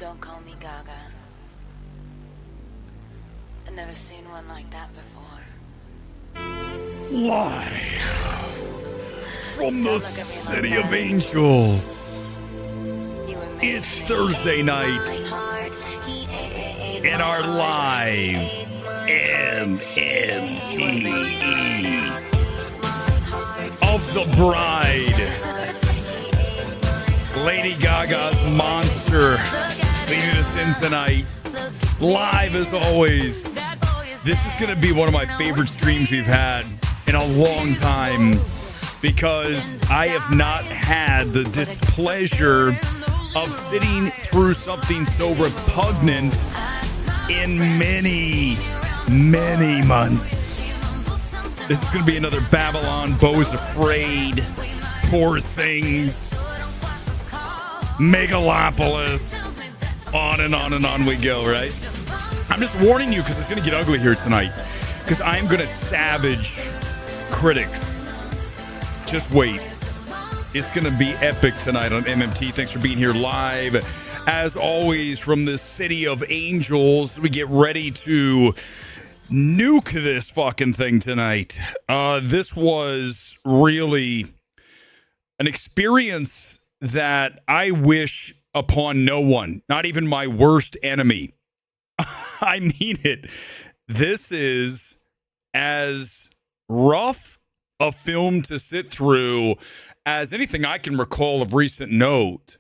Don't call me Gaga. I've never seen one like that before. Live from the City of Angels. It's Thursday night in our live MMT of the Bride. Lady Gaga's Monster leading us in tonight. Live as always. This is going to be one of my favorite streams we've had in a long time because I have not had the displeasure of sitting through something so repugnant in many, many months. This is going to be another Babylon, Beau's Afraid, Poor Things, Megalopolis, on and on and on we go, right? I'm just warning you because it's going to get ugly here tonight because I'm going to savage critics. Just wait. It's going to be epic tonight on MMT. Thanks for being here live. As always, from the City of Angels, we get ready to nuke this fucking thing tonight. This was really an experience that I wish upon no one, not even my worst enemy. I mean it. This is as rough a film to sit through as anything I can recall of recent note.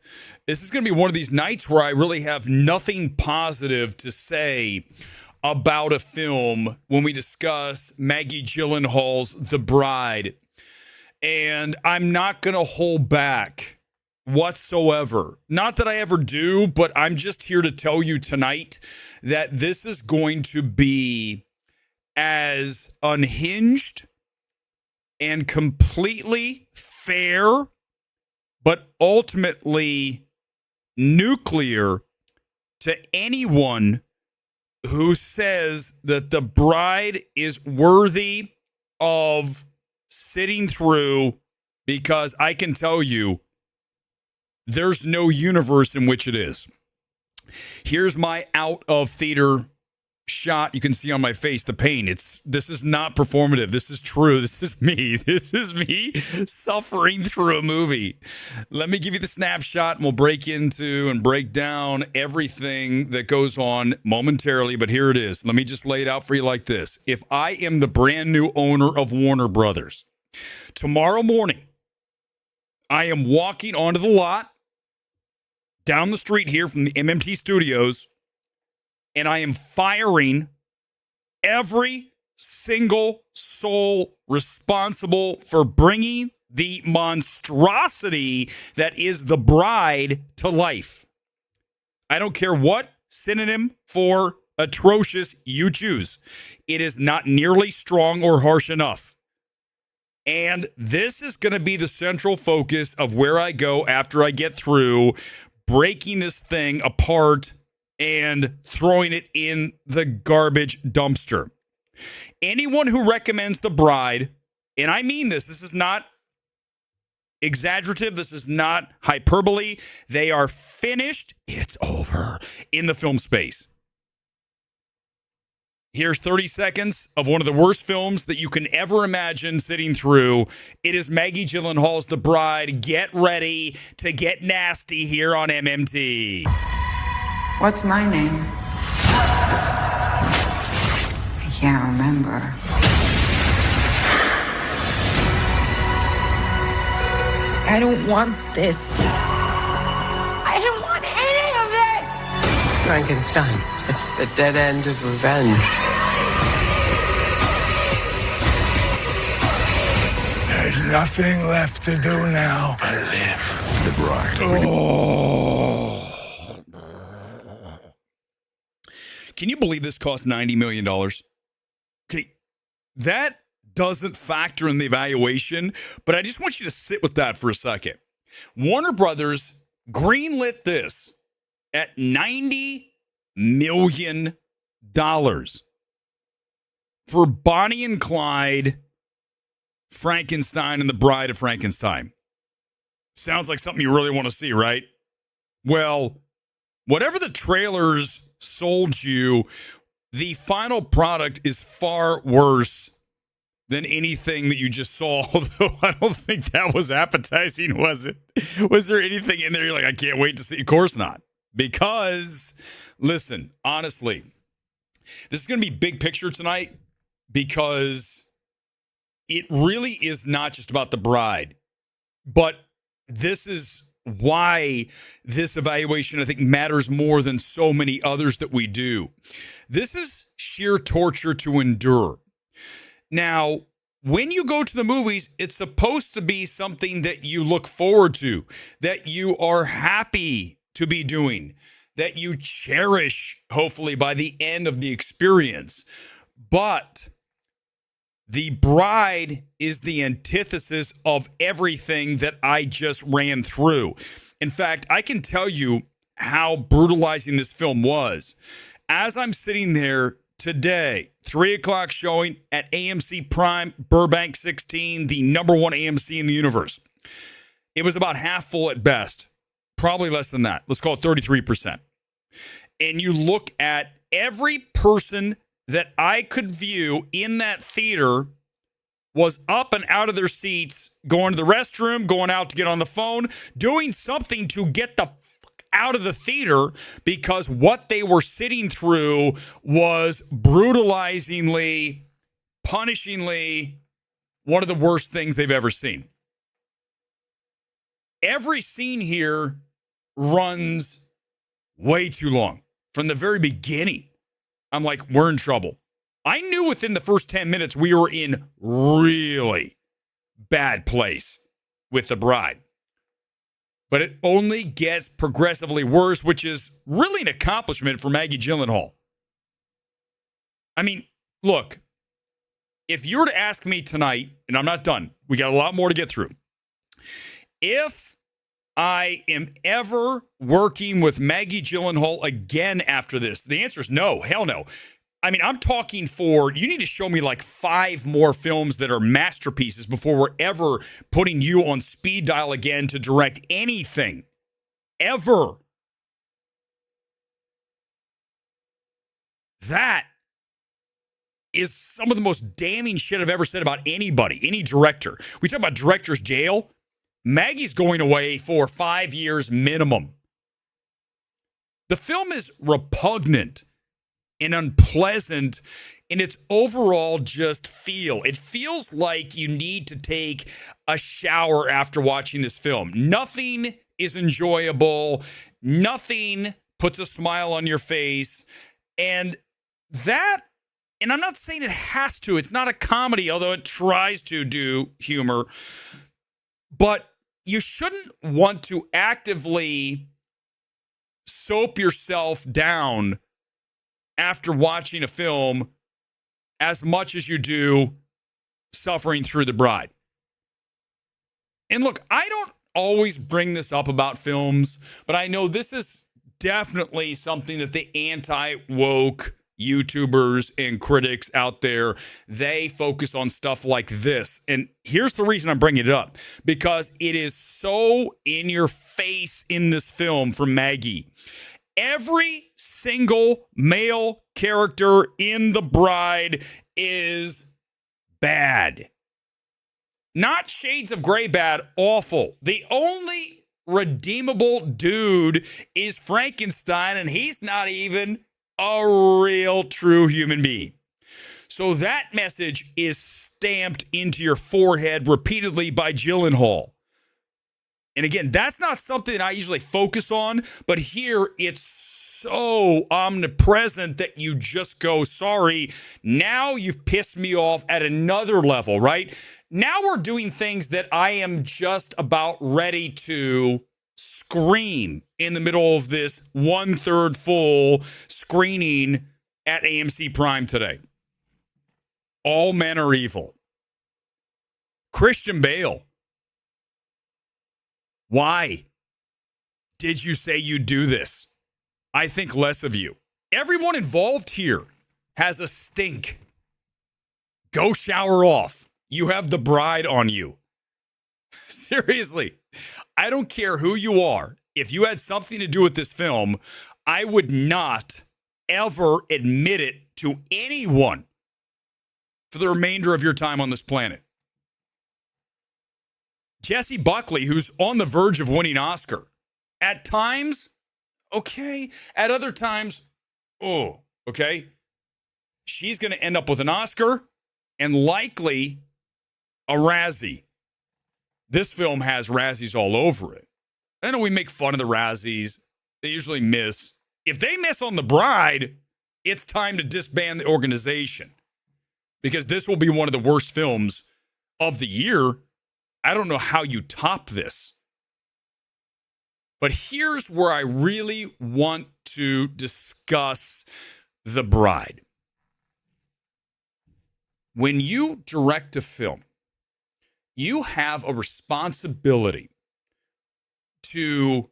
This is going to be one of these nights where I really have nothing positive to say about a film when we discuss Maggie Gyllenhaal's The Bride. And I'm not going to hold back whatsoever. Not that I ever do, but I'm just here to tell you tonight that this is going to be as unhinged and completely fair, but ultimately nuclear to anyone who says that The Bride is worthy of sitting through, because I can tell you there's no universe in which it is. Here's my out of theater shot. You can see on my face the pain. This is not performative. This is true. This is me. This is me suffering through a movie. Let me give you the snapshot and we'll break into and break down everything that goes on momentarily. But here it is. Let me just lay it out for you like this. If I am the brand new owner of Warner Brothers, tomorrow morning, I am walking onto the lot down the street here from the MMT studios, and I am firing every single soul responsible for bringing the monstrosity that is The Bride to life. I don't care what synonym for atrocious you choose. It is not nearly strong or harsh enough. And this is going to be the central focus of where I go after I get through breaking this thing apart and throwing it in the garbage dumpster. Anyone who recommends The Bride, and I mean this is not exaggerative, this is not hyperbole, they are finished, it's over in the film space. Here's 30 seconds of one of the worst films that you can ever imagine sitting through. It is Maggie Gyllenhaal's The Bride. Get ready to get nasty here on MMT. What's my name? I can't remember. I don't want this. I don't want any of this! Frankenstein. It's the dead end of revenge. There's nothing left to do now but live. The Bride. Oh. Can you believe this cost $90 million? Okay, that doesn't factor in the evaluation, but I just want you to sit with that for a second. Warner Brothers greenlit this at $90 million for Bonnie and Clyde, Frankenstein, and the Bride of Frankenstein. Sounds like something you really want to see, right? Well, whatever the trailers sold you, the final product is far worse than anything that you just saw. Although I don't think that was appetizing, was it? Was there anything in there you're like, I can't wait to see? Of course not. Because, listen, honestly, this is going to be big picture tonight because it really is not just about the bride, but this is why this evaluation, I think, matters more than so many others that we do. This is sheer torture to endure. Now, when you go to the movies, it's supposed to be something that you look forward to, that you are happy to be doing, that you cherish, hopefully, by the end of the experience. But the bride is the antithesis of everything that I just ran through. In fact, I can tell you how brutalizing this film was. As I'm sitting there today, 3 o'clock showing at AMC Prime, Burbank 16, the number one AMC in the universe. It was about half full at best. Probably less than that. Let's call it 33%. And you look at every person that I could view in that theater was up and out of their seats, going to the restroom, going out to get on the phone, doing something to get the fuck out of the theater because what they were sitting through was brutalizingly, punishingly one of the worst things they've ever seen. Every scene here runs way too long. From the very beginning, I'm like, we're in trouble. I knew within the first 10 minutes we were in really bad place with the bride. But it only gets progressively worse, which is really an accomplishment for Maggie Gyllenhaal. I mean, look, if you were to ask me tonight, and I'm not done, we got a lot more to get through. If I am ever working with Maggie Gyllenhaal again after this, the answer is no. Hell no. I mean, I'm talking you need to show me like 5 more films that are masterpieces before we're ever putting you on speed dial again to direct anything. Ever. That is some of the most damning shit I've ever said about anybody, any director. We talk about director's jail. Maggie's going away for 5 years minimum. The film is repugnant and unpleasant in its overall just feel. It feels like you need to take a shower after watching this film. Nothing is enjoyable. Nothing puts a smile on your face. And I'm not saying it has to. It's not a comedy, although it tries to do humor. But you shouldn't want to actively soap yourself down after watching a film as much as you do suffering through the bride. And look, I don't always bring this up about films, but I know this is definitely something that the anti-woke YouTubers and critics out there, they focus on stuff like this. And here's the reason I'm bringing it up, because it is so in your face in this film for Maggie. Every single male character in The Bride is bad. Not shades of gray bad, awful. The only redeemable dude is Frankenstein, and he's not even a real true human being. So that message is stamped into your forehead repeatedly by Gyllenhaal. And again, that's not something that I usually focus on, but here it's so omnipresent that you just go, sorry, now you've pissed me off at another level, right? Now we're doing things that I am just about ready to scream in the middle of this 1/3 full screening at AMC Prime today. All men are evil. Christian Bale. Why did you say you'd do this? I think less of you. Everyone involved here has a stink. Go shower off. You have the bride on you. Seriously, I don't care who you are. If you had something to do with this film, I would not ever admit it to anyone for the remainder of your time on this planet. Jessie Buckley, who's on the verge of winning Oscar, at times, okay. At other times, oh, okay. She's going to end up with an Oscar and likely a Razzie. This film has Razzies all over it. I know we make fun of the Razzies. They usually miss. If they miss on The Bride, it's time to disband the organization because this will be one of the worst films of the year. I don't know how you top this. But here's where I really want to discuss The Bride. When you direct a film, you have a responsibility to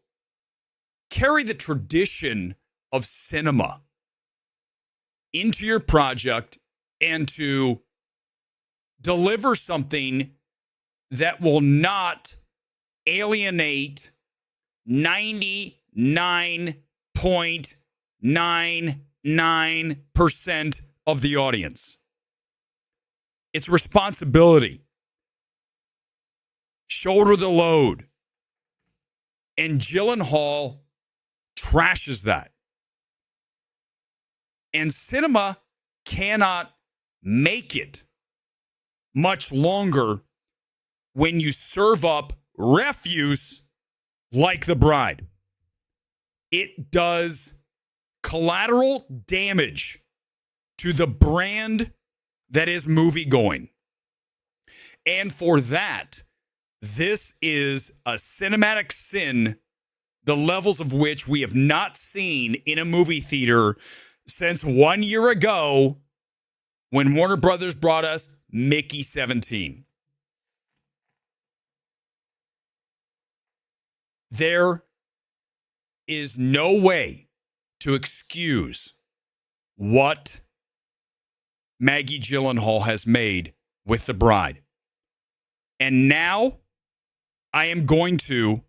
carry the tradition of cinema into your project and to deliver something that will not alienate 99.99% of the audience. It's responsibility. Shoulder the load. And Gyllenhaal trashes that. And cinema cannot make it much longer when you serve up refuse like The Bride. It does collateral damage to the brand that is movie going. And for that, this is a cinematic sin, the levels of which we have not seen in a movie theater since 1 year ago when Warner Brothers brought us Mickey 17. There is no way to excuse what Maggie Gyllenhaal has made with The Bride. And now I am going to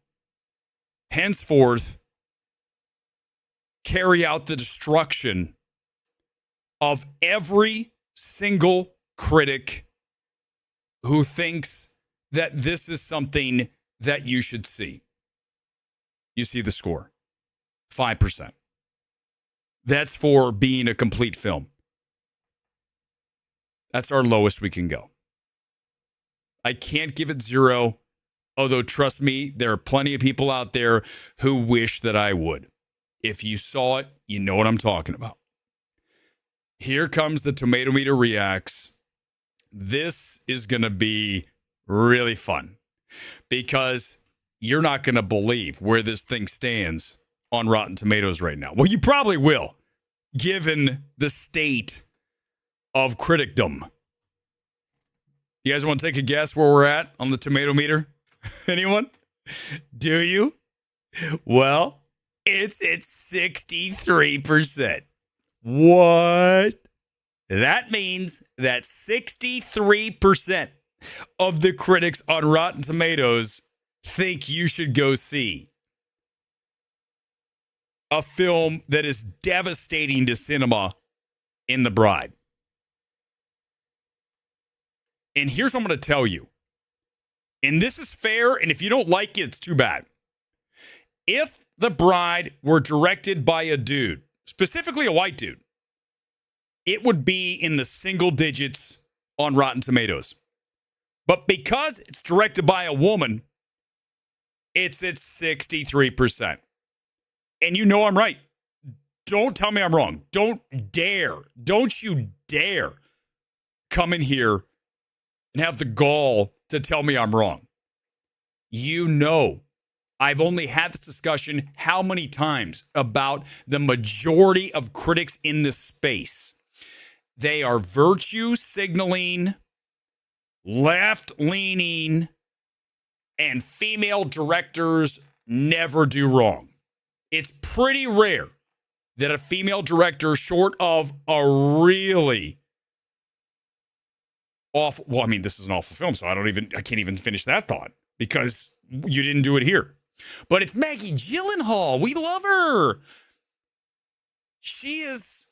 henceforth carry out the destruction of every single critic who thinks that this is something that you should see. You see the score, 5%. That's for being a complete film. That's our lowest we can go. I can't give it 0, although trust me, there are plenty of people out there who wish that I would. If you saw it, you know what I'm talking about. Here comes the Tomato Meter Reacts. This is going to be really fun because you're not going to believe where this thing stands on Rotten Tomatoes right now. Well, you probably will, given the state of criticdom. You guys want to take a guess where we're at on the tomato meter? Anyone? Do you? Well, it's at 63%. What? That means that 63% of the critics on Rotten Tomatoes think you should go see a film that is devastating to cinema in The Bride. And here's what I'm going to tell you. And this is fair, and if you don't like it, it's too bad. If The Bride were directed by a dude, specifically a white dude, it would be in the single digits on Rotten Tomatoes. But because it's directed by a woman, it's at 63%. And you know I'm right. Don't tell me I'm wrong. Don't you dare come in here and have the gall to tell me I'm wrong. You know, I've only had this discussion how many times about the majority of critics in this space. They are virtue signaling, left-leaning, and female directors never do wrong. It's pretty rare that a female director, short of a really awful, well, I mean, this is an awful film, so I can't even finish that thought because you didn't do it here. But it's Maggie Gyllenhaal. We love her. She is,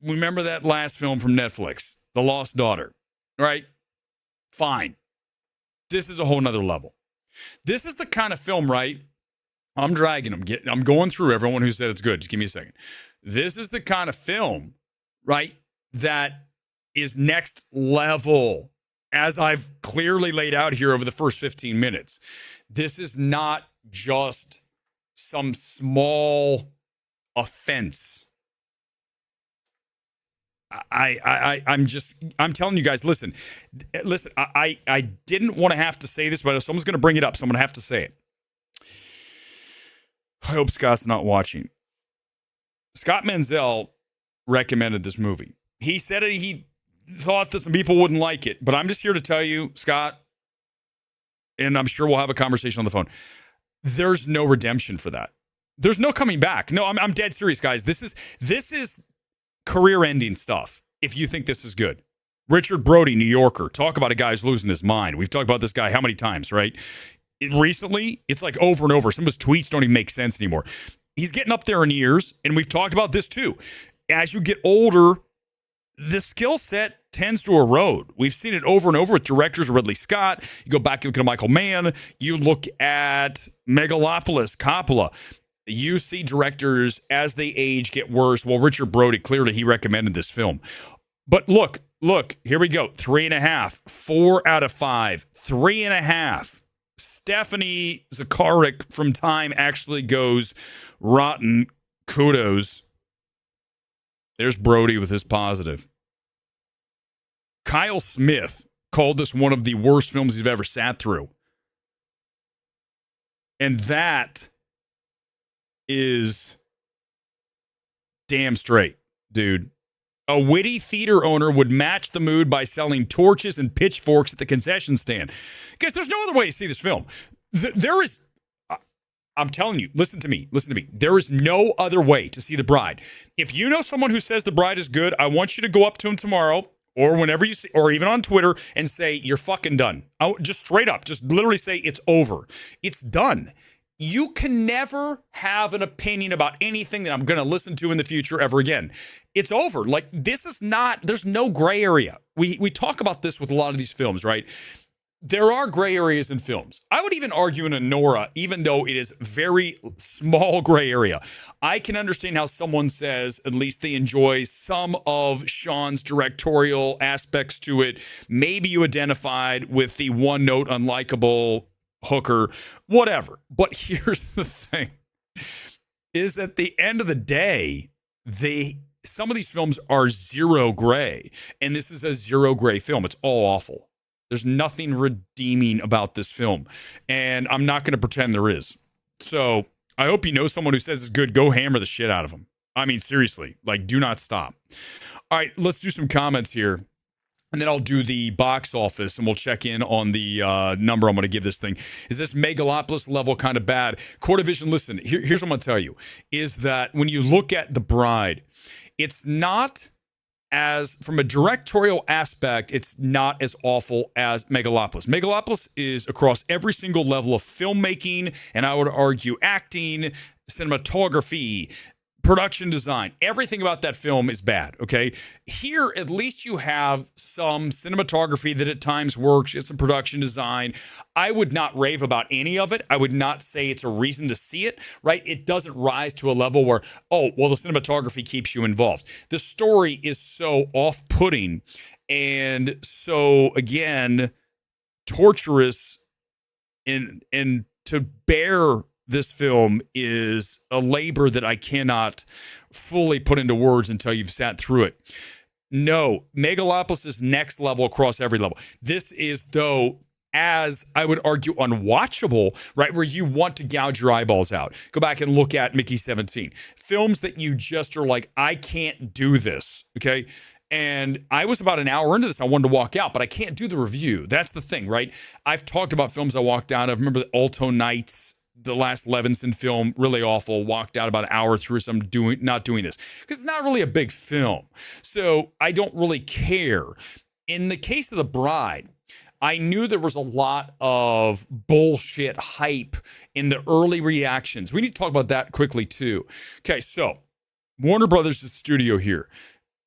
remember that last film from Netflix, The Lost Daughter, right? Fine. This is a whole nother level. This is the kind of film, right? I'm dragging them. I'm going through everyone who said it's good. Just give me a second. This is the kind of film, right, that is next level, as I've clearly laid out here over the first 15 minutes. This is not just some small offense. I'm telling you guys, listen, I didn't want to have to say this, but if someone's going to bring it up, so I'm going to have to say it. I hope Scott's not watching. Scott Menzel recommended this movie. He said he thought that some people wouldn't like it, but I'm just here to tell you, Scott, and I'm sure we'll have a conversation on the phone. There's no redemption for that. There's no coming back. No, I'm dead serious, guys. This is career-ending stuff, if you think this is good. Richard Brody, New Yorker. Talk about a guy who's losing his mind. We've talked about this guy how many times, right? Recently, it's like over and over. Some of his tweets don't even make sense anymore. He's getting up there in years, and we've talked about this too. As you get older, the skill set tends to erode. We've seen it over and over with directors, Ridley Scott. You go back, you look at Michael Mann. You look at Megalopolis, Coppola. You see directors, as they age, get worse. Well, Richard Brody, clearly he recommended this film. But look, here we go. 3.5, 4 out of 5, 3.5. Stephanie Zacharek from Time actually goes rotten. Kudos. There's Brody with his positive. Kyle Smith called this one of the worst films he's ever sat through. And that is damn straight, dude. A witty theater owner would match the mood by selling torches and pitchforks at the concession stand. Guys, there's no other way to see this film. There is, I'm telling you, listen to me. There is no other way to see The Bride. If you know someone who says The Bride is good, I want you to go up to him tomorrow or whenever you see, or even on Twitter, and say, you're fucking done. Just straight up, just literally say it's over. It's done. You can never have an opinion about anything that I'm going to listen to in the future ever again. It's over. Like, this is not, there's no gray area. We talk about this with a lot of these films, right? There are gray areas in films. I would even argue in Anora, even though it is very small gray area, I can understand how someone says at least they enjoy some of Sean's directorial aspects to it. Maybe you identified with the one-note unlikable hooker, whatever. But here's the thing, is at the end of the day, some of these films are zero gray, and this is a zero gray film. It's all awful. There's nothing redeeming about this film, and I'm not going to pretend there is. So I hope you know someone who says it's good. Go hammer the shit out of them. I mean, seriously, like, do not stop. All right, let's do some comments here. And then I'll do the box office, and we'll check in on the number I'm going to give this thing. Is this Megalopolis level kind of bad? Core Division, listen, here's what I'm going to tell you, is that when you look at The Bride, it's not as, from a directorial aspect, it's not as awful as Megalopolis. Megalopolis is across every single level of filmmaking, and I would argue acting, cinematography, production design, everything about that film is bad, okay? Here, at least you have some cinematography that at times works. It's some production design. I would not rave about any of it. I would not say it's a reason to see it, right? It doesn't rise to a level where, oh, well, the cinematography keeps you involved. The story is so off-putting and so, again, torturous, and to bear this film is a labor that I cannot fully put into words until you've sat through it. No, Megalopolis is next level across every level. This is, though, as I would argue, unwatchable, right? Where you want to gouge your eyeballs out. Go back and look at Mickey 17. Films that you just are like, I can't do this, okay? And I was about an hour into this. I wanted to walk out, but I can't do the review. That's the thing, right? I've talked about films I walked out of. Remember the Alto Nights, the last Levinson film, really awful. Walked out about an hour through some not doing this because it's not really a big film. So I don't really care. In the case of The Bride, I knew there was a lot of bullshit hype in the early reactions. We need to talk about that quickly too. Okay, so Warner Brothers' studio here.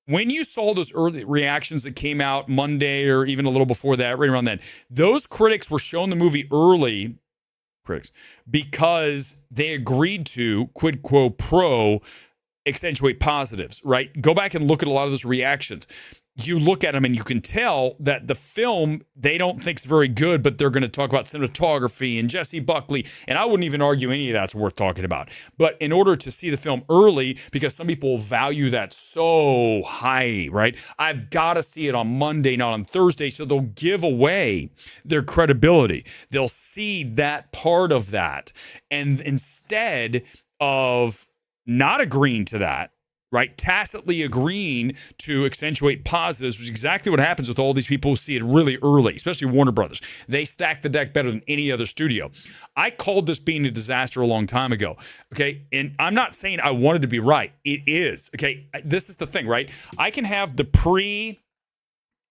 When you saw those early reactions that came out Monday or even a little before that, right around then, those critics were shown the movie early, critics, because they agreed to, quid quo pro, accentuate positives, right? Go back and look at a lot of those reactions. You look at them and you can tell that the film they don't think is very good, but they're going to talk about cinematography and Jesse Buckley. And I wouldn't even argue any of that's worth talking about. But in order to see the film early, because some people value that so high, right? I've got to see it on Monday, not on Thursday. So they'll give away their credibility. They'll see that part of that. And instead of not agreeing to that, right, tacitly agreeing to accentuate positives, which is exactly what happens with all these people who see it really early, especially Warner Brothers. They stack the deck better than any other studio. I called this being a disaster a long time ago, okay? And I'm not saying I wanted to be right. It is, okay? This is the thing, right? I can have the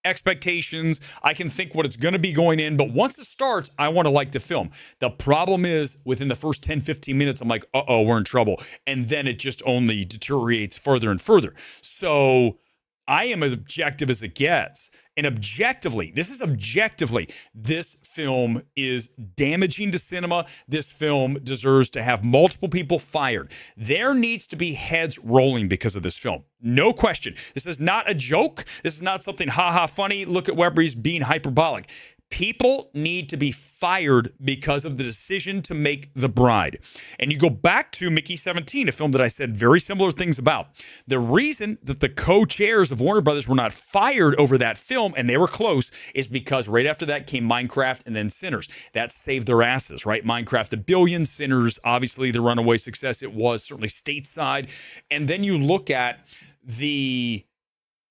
expectations. I can think what it's going to be going in, but once it starts, I want to like the film. The problem is within the first 10, 15 minutes, I'm like, uh-oh, we're in trouble. And then it just only deteriorates further and further. So I am as objective as it gets. And objectively, this film is damaging to cinema. This film deserves to have multiple people fired. There needs to be heads rolling because of this film. No question. This is not a joke. This is not something ha-ha funny. Look at Weber's being hyperbolic. People need to be fired because of the decision to make The Bride. And you go back to Mickey 17, a film that I said very similar things about. The reason that the co-chairs of Warner Brothers were not fired over that film, and they were close, is because right after that came Minecraft and then Sinners. That saved their asses, right? Minecraft, $1 billion. Sinners, obviously the runaway success it was, certainly stateside. And then you look at the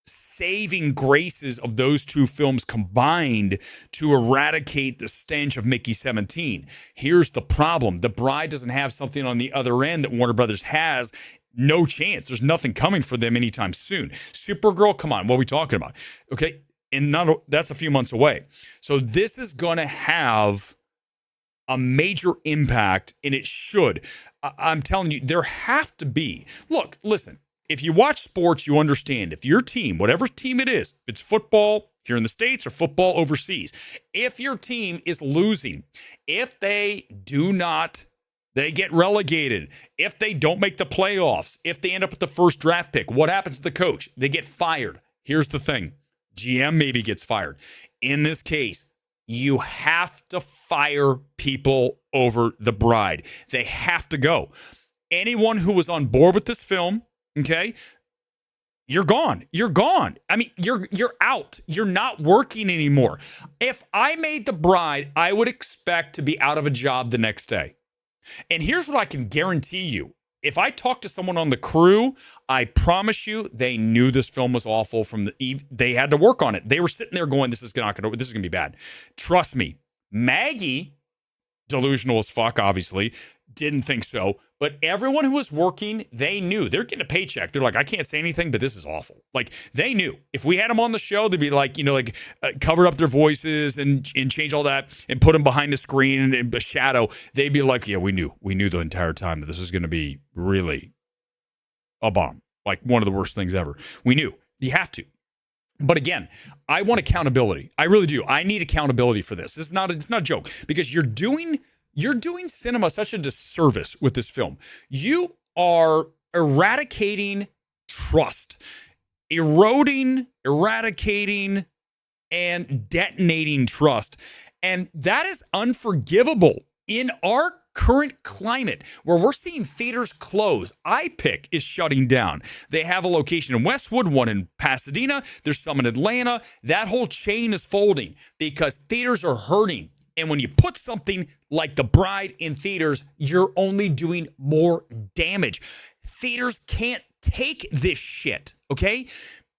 saving graces of those two films combined to eradicate the stench of Mickey 17. Here's the problem. The Bride doesn't have something on the other end that Warner Brothers has. No chance. There's nothing coming for them anytime soon. Supergirl, come on. What are we talking about? Okay. And that's a few months away. So this is going to have a major impact, and it should. I'm telling you, there have to be. Look, listen. If you watch sports, you understand. If your team, whatever team it is, it's football here in the States or football overseas, if your team is losing, if they get relegated, if they don't make the playoffs, if they end up with the first draft pick, what happens to the coach? They get fired. Here's the thing. GM maybe gets fired. In this case, you have to fire people over The Bride. They have to go. Anyone who was on board with this film, okay, you're gone. You're gone. I mean, you're out. You're not working anymore. If I made The Bride, I would expect to be out of a job the next day. And here's what I can guarantee you. If I talked to someone on the crew, I promise you they knew this film was awful from the eve. They had to work on it. They were sitting there going, this is going to be bad. Trust me. Maggie, delusional as fuck, obviously, didn't think so. But everyone who was working, they knew. They're getting a paycheck. They're like, I can't say anything, but this is awful. Like, they knew. If we had them on the show, they'd be like, cover up their voices and change all that and put them behind the screen and a shadow. They'd be like, yeah, we knew. We knew the entire time that this was going to be really a bomb. Like, one of the worst things ever. We knew. You have to. But again, I want accountability. I really do. I need accountability for this. It's not a joke, because you're doing cinema such a disservice with this film. You are eradicating trust, eradicating, and detonating trust. And that is unforgivable in our current climate where we're seeing theaters close. iPic is shutting down. They have a location in Westwood, one in Pasadena. There's some in Atlanta. That whole chain is folding because theaters are hurting. And when you put something like The Bride in theaters, you're only doing more damage. Theaters can't take this shit, okay?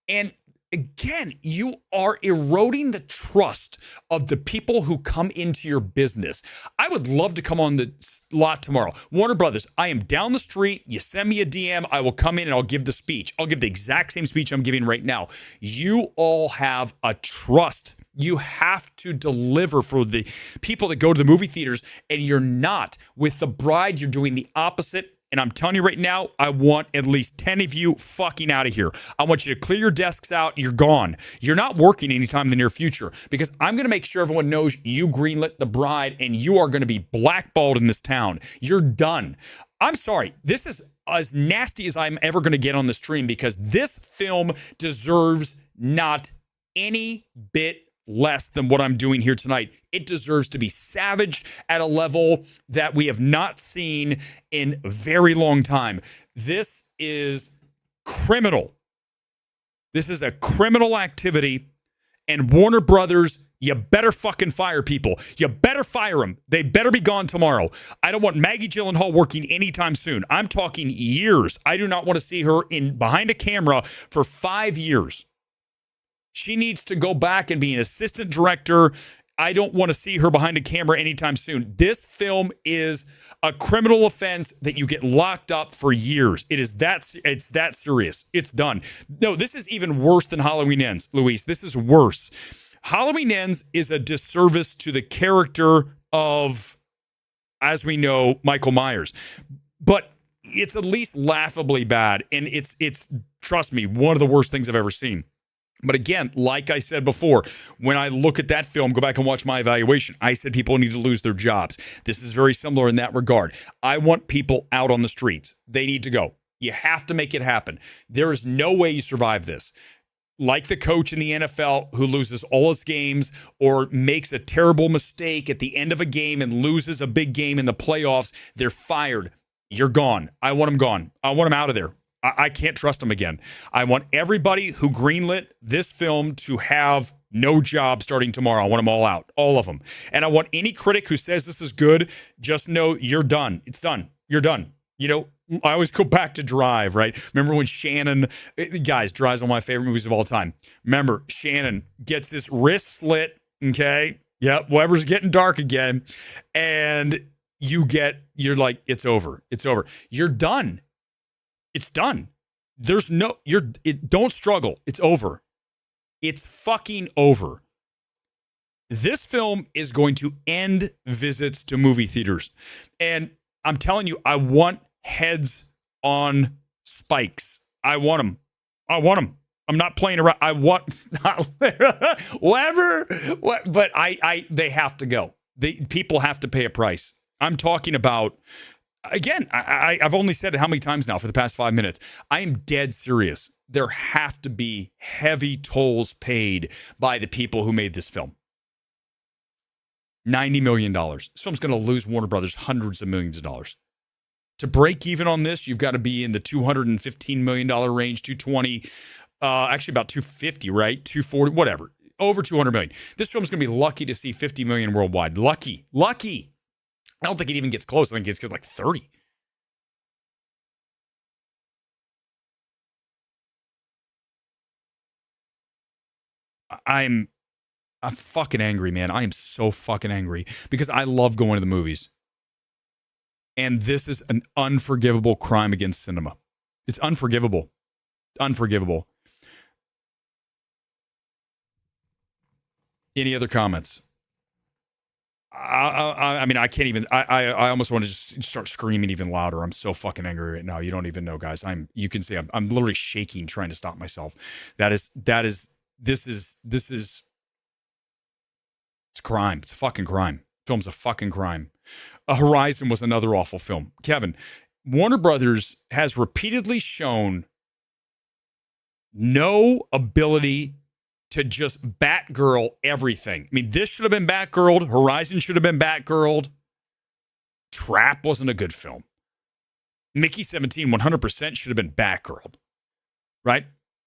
And again, you are eroding the trust of the people who come into your business. I would love to come on the lot tomorrow. Warner Brothers, I am down the street. You send me a DM. I will come in and I'll give the speech. I'll give the exact same speech I'm giving right now. You all have a trust. You have to deliver for the people that go to the movie theaters, and you're not. With The Bride, you're doing the opposite. And I'm telling you right now, I want at least 10 of you fucking out of here. I want you to clear your desks out. You're gone. You're not working anytime in the near future because I'm going to make sure everyone knows you greenlit The Bride and you are going to be blackballed in this town. You're done. I'm sorry. This is as nasty as I'm ever going to get on the stream because this film deserves not any bit less than what I'm doing here tonight. It deserves to be savaged at a level that we have not seen in a very long time. This is criminal. This is a criminal activity, and Warner Brothers, you better fucking fire people. You better fire them. They better be gone tomorrow. I don't want Maggie Gyllenhaal working anytime soon. I'm talking years. I do not want to see her behind a camera for 5 years. She needs to go back and be an assistant director. I don't want to see her behind a camera anytime soon. This film is a criminal offense that you get locked up for years. It's that serious. It's done. No, this is even worse than Halloween Ends, Luis. This is worse. Halloween Ends is a disservice to the character of, as we know, Michael Myers. But it's at least laughably bad. And it's trust me, one of the worst things I've ever seen. But again, like I said before, when I look at that film, go back and watch my evaluation. I said people need to lose their jobs. This is very similar in that regard. I want people out on the streets. They need to go. You have to make it happen. There is no way you survive this. Like the coach in the NFL who loses all his games or makes a terrible mistake at the end of a game and loses a big game in the playoffs, they're fired. You're gone. I want them gone. I want them out of there. I can't trust them again. I want everybody who greenlit this film to have no job starting tomorrow. I want them all out, all of them. And I want any critic who says this is good, just know you're done. It's done. You're done. You know, I always go back to Drive, right? Remember when Shannon, guys, Drive's one of my favorite movies of all time. Remember, Shannon gets his wrist slit, okay? Yep, Weber's getting dark again. And you're like, it's over. It's over. You're done. It's done. Don't struggle. It's over. It's fucking over. This film is going to end visits to movie theaters. And I'm telling you, I want heads on spikes. I want them. I'm not playing around. I want whatever. But they have to go. People have to pay a price. I'm talking about, again, I've only said it how many times now for the past 5 minutes. I am dead serious. There have to be heavy tolls paid by the people who made this film. $90 million. This film's going to lose Warner Brothers hundreds of millions of dollars. To break even on this, you've got to be in the $215 million range, 220, actually about 250, right? 240, whatever. Over 200 million. This film's going to be lucky to see 50 million worldwide. Lucky. I don't think it even gets close. I think it's like 30. I'm fucking angry, man. I am so fucking angry because I love going to the movies. And this is an unforgivable crime against cinema. It's unforgivable. Unforgivable. Any other comments? I mean, I can't even. I almost want to just start screaming even louder. I'm so fucking angry right now. You don't even know, guys. You can see I'm literally shaking trying to stop myself. This is it's crime. It's a fucking crime. Film's a fucking crime. Horizon was another awful film. Kevin, Warner Brothers has repeatedly shown no ability to just Batgirl everything. I mean, this should have been Batgirled. Horizon should have been Batgirled. Trap wasn't a good film. Mickey 17 100% should have been Batgirled. Right?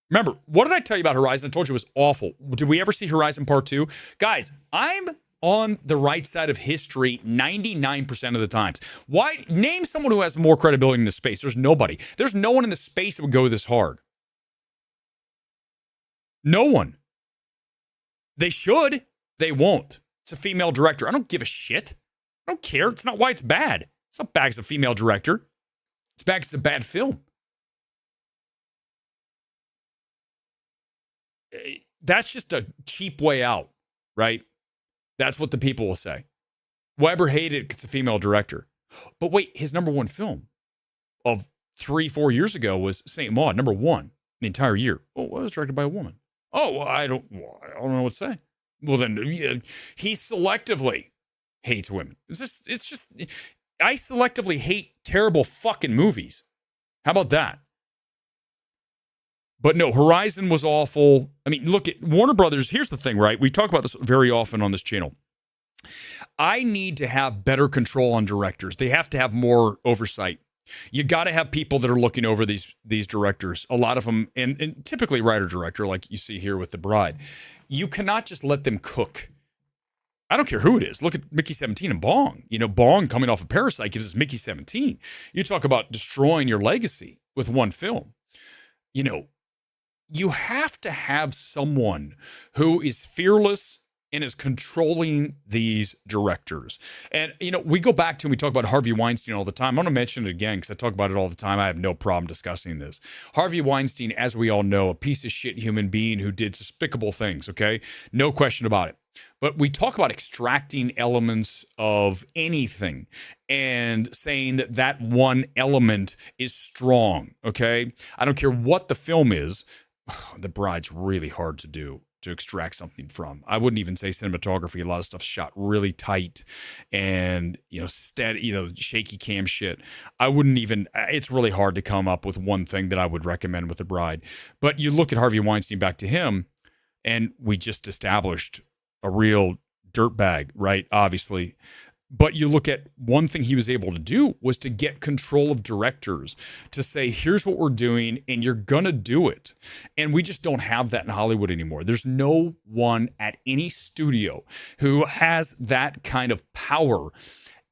Remember, what did I tell you about Horizon? I told you it was awful. Did we ever see Horizon Part 2? Guys, I'm on the right side of history 99% of the times. Why? Name someone who has more credibility in this space. There's nobody. There's no one in the space that would go this hard. No one. They should. They won't. It's a female director. I don't give a shit. I don't care. It's not why it's bad. It's not bad as a female director. It's bad because it's a bad film. That's just a cheap way out, right? That's what the people will say. Weber hated it because it's a female director. But wait, his number one film. of 3-4 years ago was Saint Maud, number 1 the entire year. Oh, well, it was directed by a woman. Oh, well, I don't know what to say. Well, then he selectively hates women. It's just, I selectively hate terrible fucking movies. How about that? But no, Horizon was awful. I mean, look at Warner Brothers. Here's the thing, right? We talk about this very often on this channel. I need to have better control on directors. They have to have more oversight. You got to have people that are looking over these directors. A lot of them, and typically writer-director, like you see here with The Bride. You cannot just let them cook. I don't care who it is. Look at Mickey 17 and Bong. You know, Bong coming off of Parasite gives us Mickey 17. You talk about destroying your legacy with one film. You know, you have to have someone who is fearless and is controlling these directors. And, you know, we go back to and we talk about Harvey Weinstein all the time. I'm going to mention it again because I talk about it all the time. I have no problem discussing this. Harvey Weinstein, as we all know, a piece of shit human being who did despicable things, okay? No question about it. But we talk about extracting elements of anything and saying that that one element is strong, okay? I don't care what the film is. The Bride's really hard to do, to extract something from. I wouldn't even say cinematography. A lot of stuff shot really tight and, you know, steady, you know, shaky cam shit. I wouldn't even, it's really hard to come up with one thing that I would recommend with The Bride. But you look at Harvey Weinstein, back to him, and we just established a real dirtbag, right? Obviously. But you look at one thing he was able to do was to get control of directors to say, here's what we're doing, and you're going to do it. And we just don't have that in Hollywood anymore. There's no one at any studio who has that kind of power.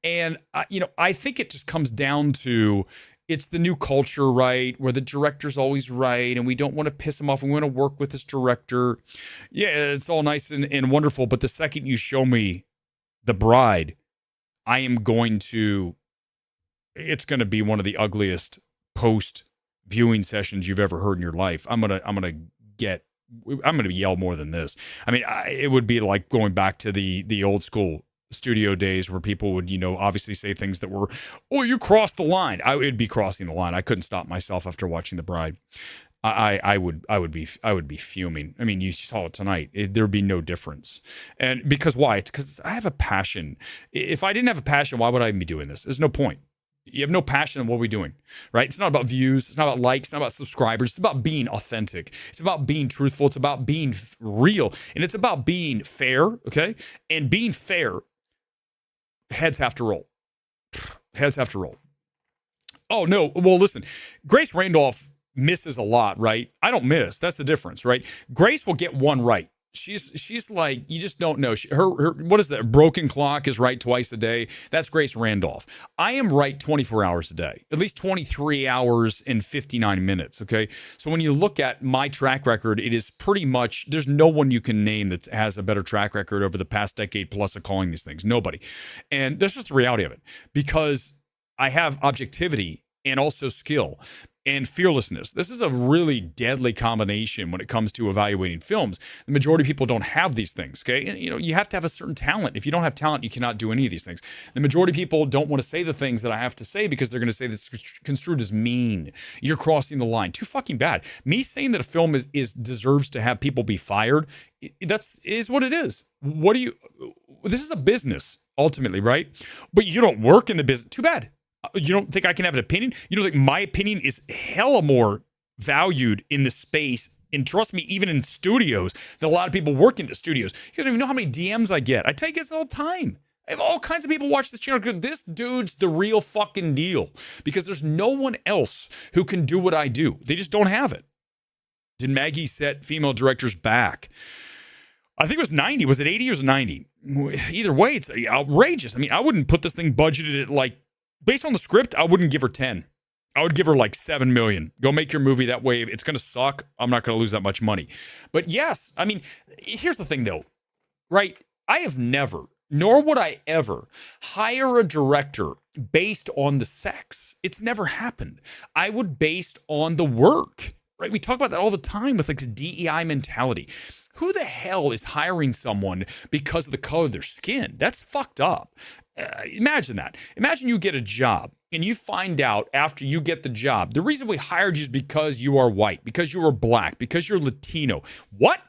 And, you know, I think it just comes down to, it's the new culture, right? Where the director's always right, and we don't want to piss him off. We want to work with this director. Yeah, it's all nice and wonderful. But the second you show me The Bride, I am going to, it's going to be one of the ugliest post viewing sessions you've ever heard in your life. I'm going to yell more than this. I mean, it would be like going back to the old school studio days where people would, you know, obviously say things that were, oh, you crossed the line. I would be crossing the line. I couldn't stop myself after watching The Bride. I would be fuming. I mean, you saw it tonight. There'd be no difference. And because why? It's because I have a passion. If I didn't have a passion, why would I even be doing this? There's no point. You have no passion in what we're doing, right? It's not about views. It's not about likes. It's not about subscribers. It's about being authentic. It's about being truthful. It's about being real. And it's about being fair, okay? And being fair, heads have to roll. Heads have to roll. Oh, no. Well, listen, Grace Randolph misses a lot, right? I don't miss. That's the difference, right? Grace will get one right. She's like, you just don't know. Her what is that? Broken clock is right twice a day. That's Grace Randolph. I am right 24 hours a day, at least 23 hours and 59 minutes. Okay. So when you look at my track record, it is pretty much, there's no one you can name that has a better track record over the past decade plus of calling these things. Nobody. And that's just the reality of it, because I have objectivity and also skill and fearlessness. This is a really deadly combination when it comes to evaluating films. The majority of people don't have these things, okay? And, you know, you have to have a certain talent. If you don't have talent, you cannot do any of these things. The majority of people don't want to say the things that I have to say because they're going to say this construed as mean. You're crossing the line. Too fucking bad. Me saying that a film is deserves to have people be fired, is what it is. This is a business, ultimately, right? But you don't work in the business. Too bad. You don't think I can have an opinion? You don't think my opinion is hella more valued in the space, and trust me, even in studios, than a lot of people work in the studios? You guys don't even know how many DMs I get. I tell you guys all the time. I have all kinds of people watch this channel. This dude's the real fucking deal, because there's no one else who can do what I do. They just don't have it. Did Maggie set female directors back? I think it was 90. Was it 80 or was it 90? Either way, it's outrageous. I mean, I wouldn't put this thing budgeted at like, based on the script, I wouldn't give her 10. I would give her like 7 million. Go make your movie that way. It's going to suck. I'm not going to lose that much money. But yes, I mean, here's the thing though, right? I have never, nor would I ever, hire a director based on the sex. It's never happened. I would based on the work, right? We talk about that all the time with like the DEI mentality. Who the hell is hiring someone because of the color of their skin? That's fucked up. Imagine that. Imagine you get a job and you find out after you get the job, the reason we hired you is because you are white, because you are black, because you're Latino. What?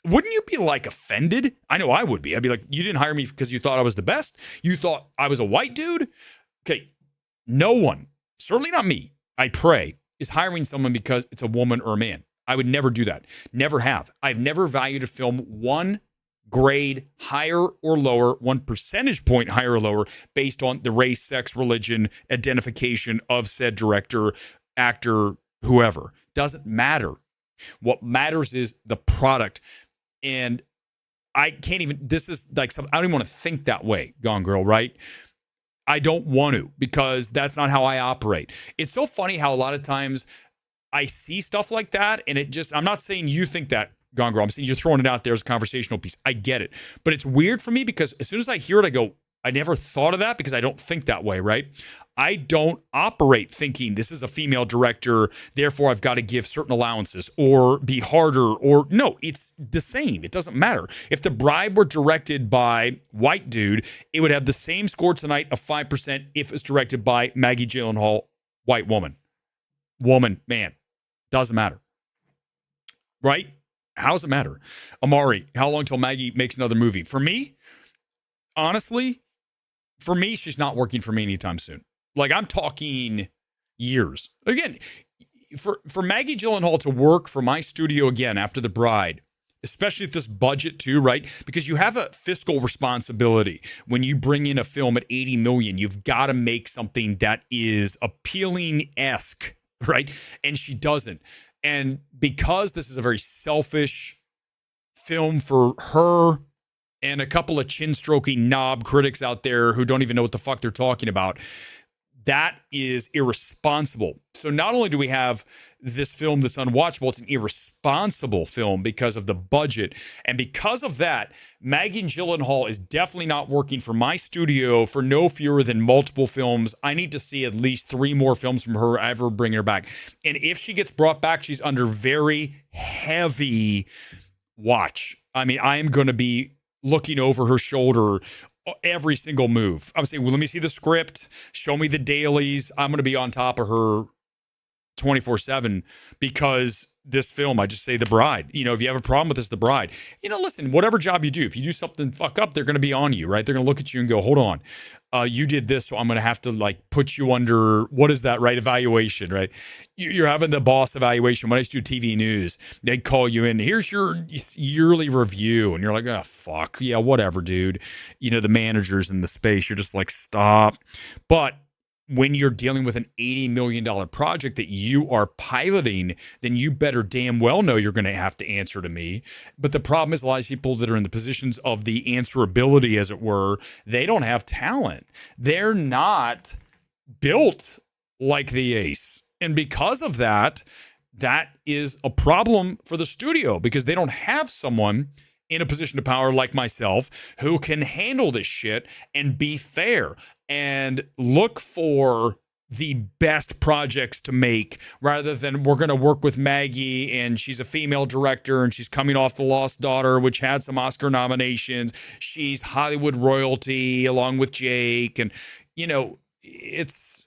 Wouldn't you be like offended? I know I would be. I'd be like, you didn't hire me because you thought I was the best? You thought I was a white dude? Okay, no one, certainly not me, I pray, is hiring someone because it's a woman or a man. I would never do that. Never have. I've never valued a film one grade higher or lower, 1 percentage point higher or lower, based on the race, sex, religion, identification of said director, actor, whoever. Doesn't matter. What matters is the product. And I can't even, this is like something, I don't even want to think that way, Gone Girl, right? I don't want to, because that's not how I operate. It's so funny how a lot of times I see stuff like that, and it just, I'm not saying you think that, Gone Girl. I'm saying you're throwing it out there as a conversational piece. I get it. But it's weird for me because as soon as I hear it, I go, I never thought of that because I don't think that way, right? I don't operate thinking this is a female director, therefore I've got to give certain allowances or be harder, or no, it's the same. It doesn't matter. If The Bride were directed by white dude, it would have the same score tonight of 5% if it's directed by Maggie Gyllenhaal, white woman. Woman, man. Doesn't matter. Right? How does it matter? Amari, how long till Maggie makes another movie? For me, honestly, for me, she's not working for me anytime soon. Like, I'm talking years. Again, for Maggie Gyllenhaal to work for my studio again after The Bride, especially at this budget too, right? Because you have a fiscal responsibility. When you bring in a film at $80 million, you've got to make something that is appealing-esque, right? And she doesn't. And because this is a very selfish film for her and a couple of chin-stroking knob critics out there who don't even know what the fuck they're talking about, that is irresponsible. So not only do we have this film that's unwatchable, it's an irresponsible film because of the budget. And because of that, Maggie Gyllenhaal is definitely not working for my studio for no fewer than multiple films. I need to see at least 3 more films from her ever bring her back. And if she gets brought back, she's under very heavy watch. I mean, I am going to be looking over her shoulder every single move. I'm saying, well, let me see the script, show me the dailies. I'm going to be on top of her 24/7 because this film, I just say The Bride. You know, if you have a problem with this, The Bride. You know, listen, whatever job you do, if you do something fuck up, they're going to be on you, right? They're going to look at you and go, hold on, you did this, so I'm going to have to like put you under, what is that, right? Evaluation, right? You're having the boss evaluation. When I used to do TV news, they'd call you in, here's your yearly review. And you're like, oh, fuck. Yeah, whatever, dude. You know, the managers in the space, you're just like, stop. But when you're dealing with an $80 million project that you are piloting, then you better damn well know you're going to have to answer to me. But the problem is a lot of people that are in the positions of the answerability, as it were, they don't have talent. They're not built like the ace. And because of that, that is a problem for the studio because they don't have someone in a position of power like myself who can handle this shit and be fair and look for the best projects to make rather than we're going to work with Maggie and she's a female director and she's coming off The Lost Daughter, which had some Oscar nominations. She's Hollywood royalty along with Jake. And, you know, it's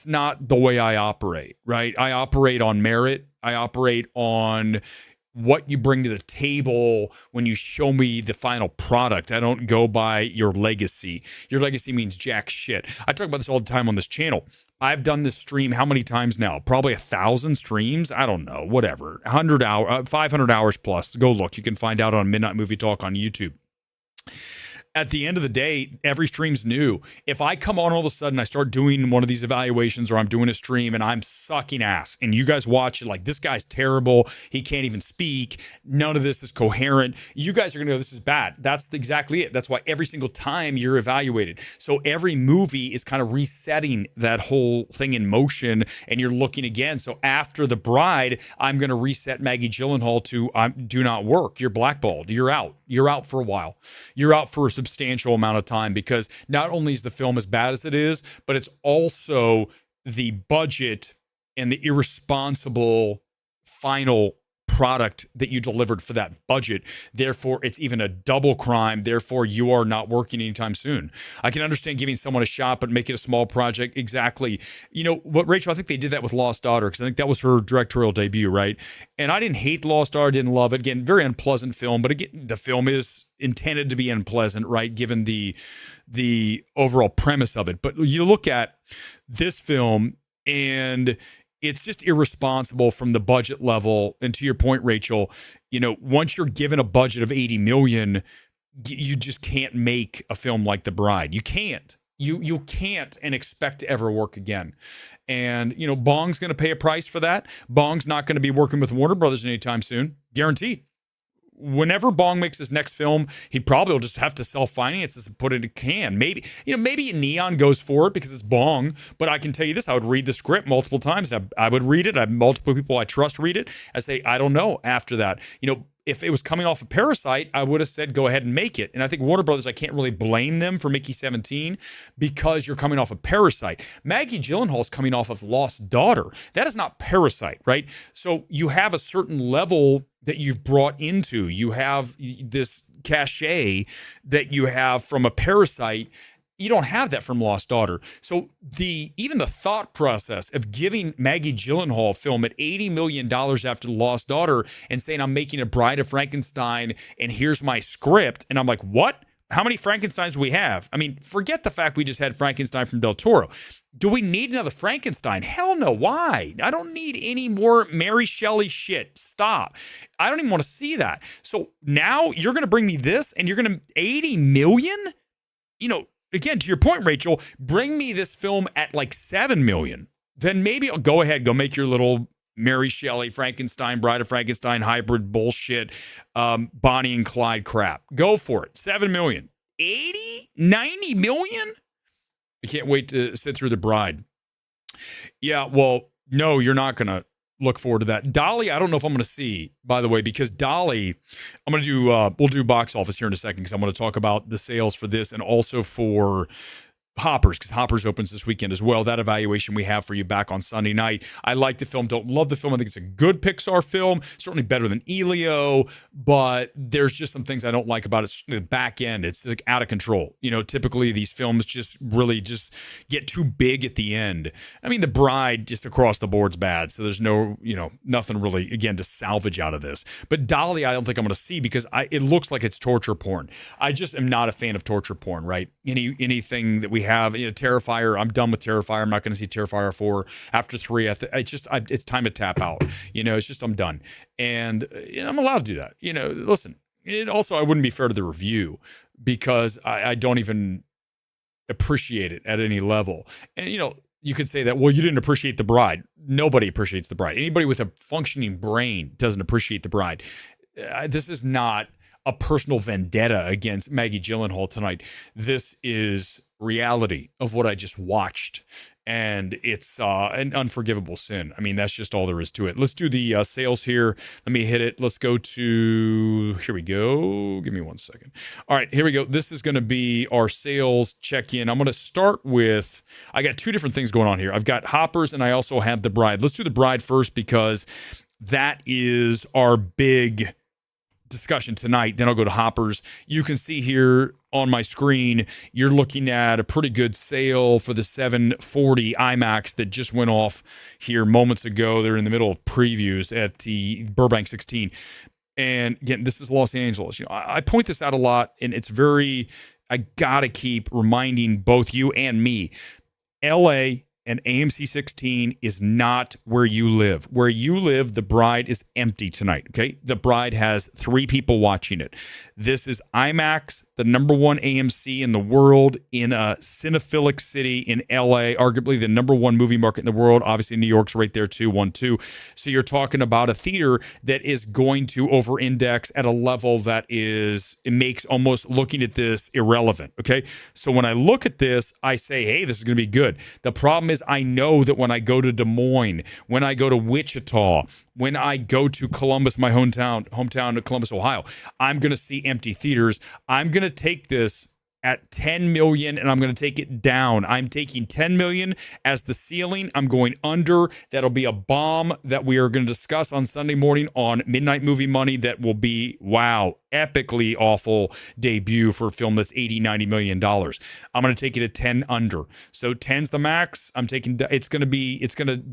not the way I operate, right? I operate on merit. I operate on what you bring to the table when you show me the final product. I don't go by your legacy. Your legacy means jack shit. I talk about this all the time on this channel. I've done this stream how many times now? Probably 1,000 streams. I don't know, whatever. 100 hours, 500 hours plus. Go look. You can find out on Midnight Movie Talk on YouTube. At the end of the day, every stream's new. If I come on all of a sudden, I start doing one of these evaluations or I'm doing a stream and I'm sucking ass and you guys watch it like, this guy's terrible. He can't even speak. None of this is coherent. You guys are going to go, this is bad. That's exactly it. That's why every single time you're evaluated. So every movie is kind of resetting that whole thing in motion and you're looking again. So after The Bride, I'm going to reset Maggie Gyllenhaal to do not work. You're blackballed. You're out. You're out for a while. You're out for a substantial amount of time because not only is the film as bad as it is, but it's also the budget and the irresponsible final product that you delivered for that budget. Therefore, it's even a double crime. Therefore, you are not working anytime soon. I can understand giving someone a shot, but make it a small project. Exactly. You know what, Rachel? I think they did that with Lost Daughter because I think that was her directorial debut, right? And I didn't hate Lost Daughter, didn't love it. Again, very unpleasant film, but again, the film is intended to be unpleasant, right? Given the overall premise of it. But you look at this film and it's just irresponsible from the budget level. And to your point, Rachel, you know, once you're given a budget of 80 million, you just can't make a film like The Bride. You can't. You can't and expect to ever work again. And, you know, Bong's going to pay a price for that. Bong's not going to be working with Warner Brothers anytime soon. Guaranteed. Whenever Bong makes his next film, he probably will just have to self-finance this and put it in a can. Maybe Neon goes for it because it's Bong. But I can tell you this, I would read the script multiple times. I would read it. I have multiple people I trust read it. I say, I don't know after that. You know, if it was coming off of Parasite, I would have said, go ahead and make it. And I think Warner Brothers, I can't really blame them for Mickey 17 because you're coming off of Parasite. Maggie Gyllenhaal is coming off of Lost Daughter. That is not Parasite, right? So you have a certain level that you've brought into. You have this cachet that you have from a Parasite. You don't have that from Lost Daughter. So even the thought process of giving Maggie Gyllenhaal a film at $80 million after The Lost Daughter and saying, I'm making a Bride of Frankenstein and here's my script. And I'm like, what? How many Frankensteins do we have? I mean, forget the fact we just had Frankenstein from Del Toro. Do we need another Frankenstein? Hell no. Why? I don't need any more Mary Shelley shit. Stop. I don't even want to see that. So now you're going to bring me this and you're going to 80 million? You know, again, to your point, Rachel, bring me this film at like 7 million. Then maybe I'll go ahead, go make your little Mary Shelley, Frankenstein, Bride of Frankenstein, hybrid bullshit, Bonnie and Clyde crap. Go for it. 7 million. 80? 90 million? I can't wait to sit through The Bride. Yeah, well, no, you're not going to look forward to that. Dolly, I don't know if I'm going to see, by the way, because Dolly, I'm going to do, we'll do box office here in a second because I'm going to talk about the sales for this and also for Hoppers, because Hoppers opens this weekend as well. That evaluation we have for you back on Sunday night. I like the film, don't love the film. I think it's a good Pixar film, certainly better than Elio, but there's just some things I don't like about it. The back end, it's like out of control. You know, typically these films just really just get too big at the end. I mean, The Bride just across the board's bad, so there's no, you know, nothing really, again, to salvage out of this. But Dolly, I don't think I'm going to see because it looks like it's torture porn. I just am not a fan of torture porn, right? Anything that we have, you know, Terrifier, I'm done with Terrifier. I'm not going to see Terrifier 4 after 3. It's time to tap out. You know, it's just, I'm done. And you know, I'm allowed to do that. You know, listen, it also, I wouldn't be fair to the review because I don't even appreciate it at any level. And, you know, you could say that, well, you didn't appreciate The Bride. Nobody appreciates The Bride. Anybody with a functioning brain doesn't appreciate The Bride. This is not a personal vendetta against Maggie Gyllenhaal tonight. This is reality of what I just watched, and it's an unforgivable sin. I mean, that's just all there is to it. Let's do the sales here. Let me hit it. Let's go to, here we go. Give me 1 second. All right, here we go. This is going to be our sales check-in. I'm going to start with, I got two different things going on here. I've got Hoppers and I also have The Bride. Let's do The Bride first because that is our big discussion tonight. Then I'll go to Hoppers. You can see here on my screen, you're looking at a pretty good sale for the 740 IMAX that just went off here moments ago. They're in the middle of previews at the Burbank 16. And again, this is Los Angeles. You know, I point this out a lot, and it's very, I gotta keep reminding both you and me, LA and AMC 16 is not where you live. Where you live, The Bride is empty tonight, okay? The Bride has 3 people watching it. This is IMAX, the number 1 AMC in the world, in a cinephilic city in LA, arguably the number 1 movie market in the world. Obviously, New York's right there too, 1-2. So you're talking about a theater that is going to over-index at a level that is, it makes almost looking at this irrelevant, okay? So when I look at this, I say, hey, this is going to be good. The problem is I know that when I go to Des Moines, when I go to Wichita, when I go to Columbus, my hometown of Columbus, Ohio, I'm going to see empty theaters. I'm going to take this at 10 million, and I'm going to take it down. I'm taking 10 million as the ceiling. I'm going under. That'll be a bomb that we are going to discuss on Sunday morning on Midnight Movie Money. That will be, wow, epically awful debut for a film that's $80-90 million. I'm going to take it at 10 under. So 10's the max. I'm taking,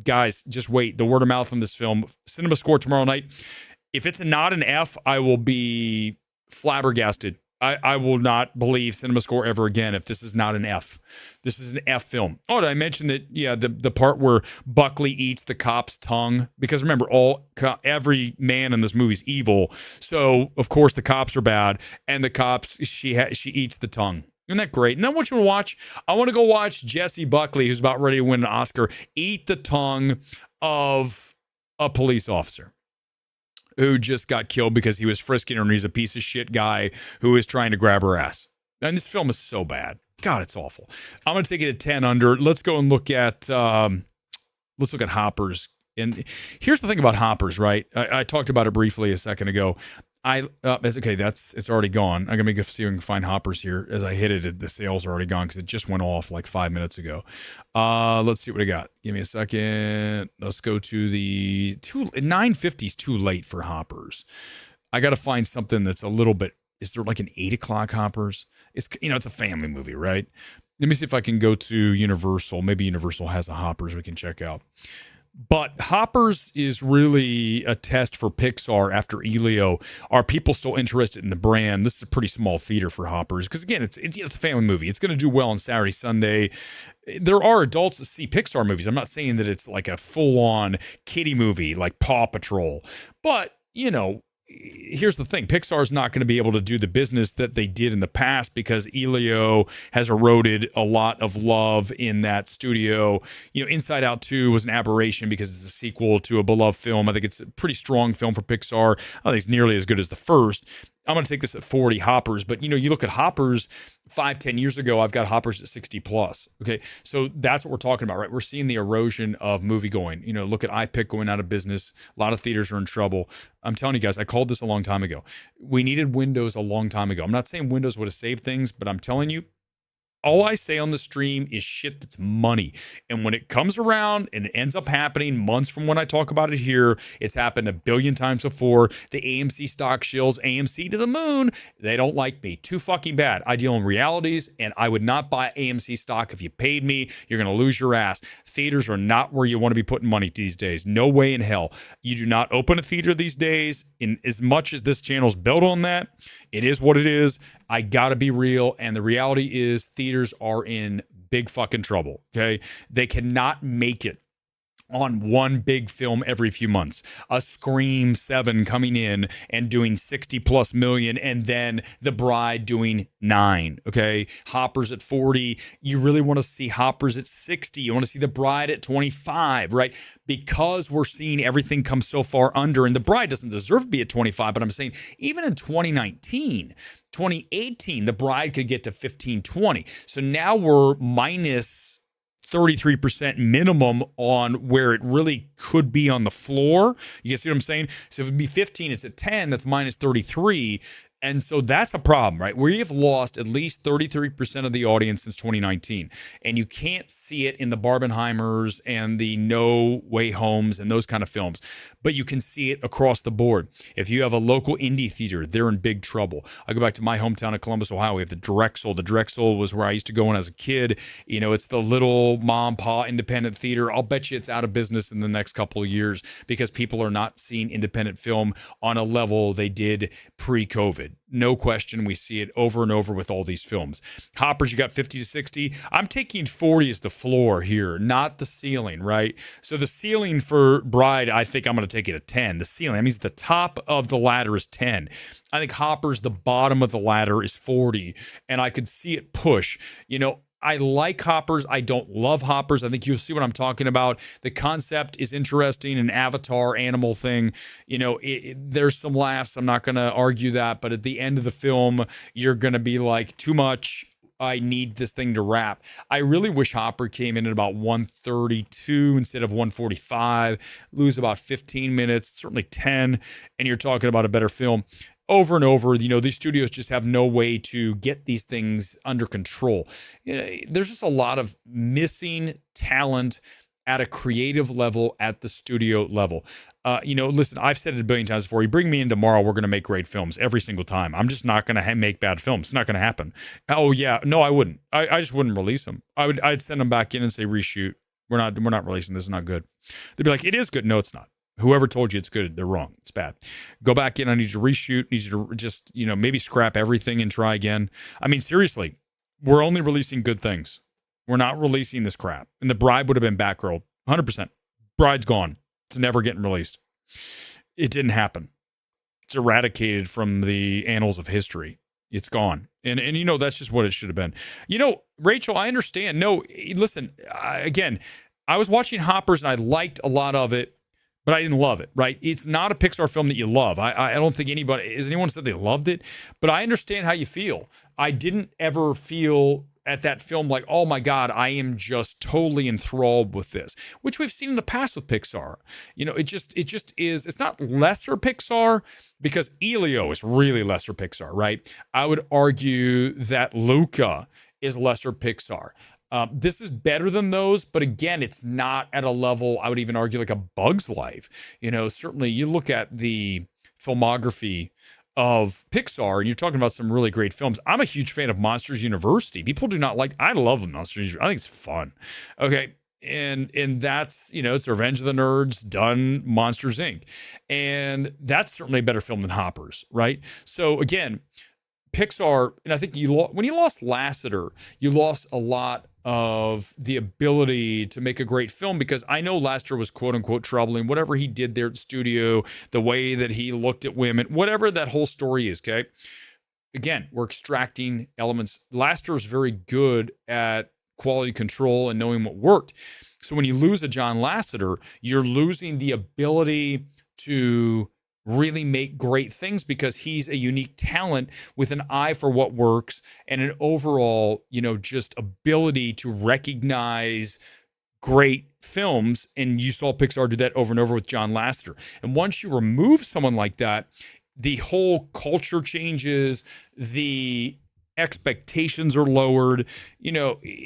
guys, just wait. The word of mouth on this film, cinema score tomorrow night. If it's not an F, I will be flabbergasted. I will not believe cinema score ever again if this is not an F. This is an F film. Oh, did I mention that? Yeah, the part where Buckley eats the cop's tongue, because remember, every man in this movie is evil. So of course the cops are bad, and the cops she eats the tongue. Isn't that great? And then what you want to watch? I want to go watch Jesse Buckley, who's about ready to win an Oscar, eat the tongue of a police officer who just got killed because he was frisking her, and he's a piece of shit guy who is trying to grab her ass. And this film is so bad. God, it's awful. I'm going to take it at 10 under. Let's go and look at Hoppers. And here's the thing about Hoppers, right? I talked about it briefly a second ago. It's already gone. I'm gonna see if I can find Hoppers here. As I hit it, the sales are already gone because it just went off like 5 minutes ago. Let's see what I got. Give me a second. Let's go to the 9:50 is too late for Hoppers. I got to find something that's a little bit. Is there like an 8 o'clock Hoppers? It's a family movie, right? Let me see if I can go to Universal. Maybe Universal has a Hoppers we can check out. But Hoppers is really a test for Pixar after Elio. Are people still interested in the brand? This is a pretty small theater for Hoppers because, again, it's a family movie. It's going to do well on Saturday, Sunday. There are adults that see Pixar movies. I'm not saying that it's like a full-on kiddie movie like Paw Patrol. But, here's the thing. Pixar is not going to be able to do the business that they did in the past because Elio has eroded a lot of love in that studio. Inside Out 2 was an aberration because it's a sequel to a beloved film. I think it's a pretty strong film for Pixar. I think it's nearly as good as the first. I'm going to take this at 40 Hoppers, but you look at Hoppers 5-10 years ago, I've got Hoppers at 60 plus. Okay. So that's what we're talking about, right? We're seeing the erosion of movie going. Look at iPic going out of business. A lot of theaters are in trouble. I'm telling you guys, I called this a long time ago. We needed Windows a long time ago. I'm not saying Windows would have saved things, but I'm telling you, all I say on the stream is shit that's money. And when it comes around and it ends up happening months from when I talk about it here, it's happened a billion times before. The AMC stock shills, AMC to the moon. They don't like me. Too fucking bad. I deal in realities, and I would not buy AMC stock if you paid me. You're going to lose your ass. Theaters are not where you want to be putting money these days. No way in hell. You do not open a theater these days. In as much as this channel's built on that, it is what it is. I got to be real. And the reality is theaters are in big fucking trouble. Okay. They cannot make it on one big film every few months. A Scream 7 coming in and doing 60 plus million, and then The Bride doing 9. Okay. Hoppers at 40. You really want to see Hoppers at 60. You want to see The Bride at 25, right? Because we're seeing everything come so far under, and The Bride doesn't deserve to be at 25, but I'm saying even in 2019, 2018, The Bride could get to 15-20. So now we're minus 33% minimum on where it really could be on the floor. You see what I'm saying? So if it'd be 15, it's at 10, that's minus 33. And so that's a problem, right? We have lost at least 33% of the audience since 2019. And you can't see it in the Barbenheimers and the No Way Homes and those kind of films. But you can see it across the board. If you have a local indie theater, they're in big trouble. I go back to my hometown of Columbus, Ohio. We have the Drexel. The Drexel was where I used to go when I was a kid. It's the little mom, pa independent theater. I'll bet you it's out of business in the next couple of years because people are not seeing independent film on a level they did pre-COVID. No question. We see it over and over with all these films. Hoppers, you got 50 to 60. I'm taking 40 as the floor here, not the ceiling, right? So the ceiling for Bride, I think I'm going to take it at 10. The ceiling, that means the top of the ladder is 10. I think Hoppers, the bottom of the ladder is 40, and I could see it push. I like Hoppers. I don't love Hoppers. I think you'll see what I'm talking about. The concept is interesting, an avatar animal thing. There's some laughs. I'm not going to argue that. But at the end of the film, you're going to be like, too much. I need this thing to wrap. I really wish Hopper came in at about 132 instead of 145. Lose about 15 minutes, certainly 10. And you're talking about a better film. over and over. These studios just have no way to get these things under control. There's just a lot of missing talent at a creative level, at the studio level. Listen, I've said it a billion times before. You bring me in tomorrow, we're going to make great films every single time. I'm just not going to make bad films. It's not going to happen. Oh yeah, no, I wouldn't. I just wouldn't release them. I'd send them back in and say reshoot. We're not releasing this. It's not good. They'd be like, it is good. No, it's not. Whoever told you it's good, they're wrong. It's bad. Go back in. I need you to reshoot. Need you to just, maybe scrap everything and try again. I mean, seriously, we're only releasing good things. We're not releasing this crap. And the Bride would have been backrolled. 100%. Bride's gone. It's never getting released. It didn't happen. It's eradicated from the annals of history. It's gone. And that's just what it should have been. Rachel, I understand. No, listen, again, I was watching Hoppers and I liked a lot of it, but I didn't love it, right? It's not a Pixar film that you love. I don't think has anyone said they loved it, but I understand how you feel. I didn't ever feel at that film like, oh my God, I am just totally enthralled with this, which we've seen in the past with Pixar. It just is, it's not lesser Pixar because Elio is really lesser Pixar, right? I would argue that Luca is lesser Pixar. This is better than those, but again, it's not at a level, I would even argue, like a Bug's Life. Certainly you look at the filmography of Pixar, and you're talking about some really great films. I'm a huge fan of Monsters University. People do not I love Monsters University. I think it's fun. Okay. And that's, it's Revenge of the Nerds done Monsters Inc. And that's certainly a better film than Hoppers, right? So again, Pixar, and I think when you lost Lasseter, you lost a lot of the ability to make a great film, because I know Lasseter was quote unquote troubling, whatever he did there at the studio, the way that he looked at women, whatever that whole story is, okay? Again, we're extracting elements. Lasseter is very good at quality control and knowing what worked. So when you lose a John Lasseter, you're losing the ability to really make great things, because he's a unique talent with an eye for what works and an overall, just ability to recognize great films. And you saw Pixar do that over and over with John Lasseter. And once you remove someone like that, the whole culture changes, the expectations are lowered.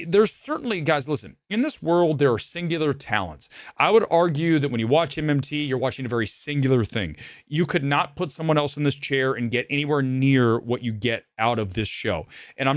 There's certainly, guys, listen, in this world, there are singular talents. I would argue that when you watch MMT, you're watching a very singular thing. You could not put someone else in this chair and get anywhere near what you get out of this show. And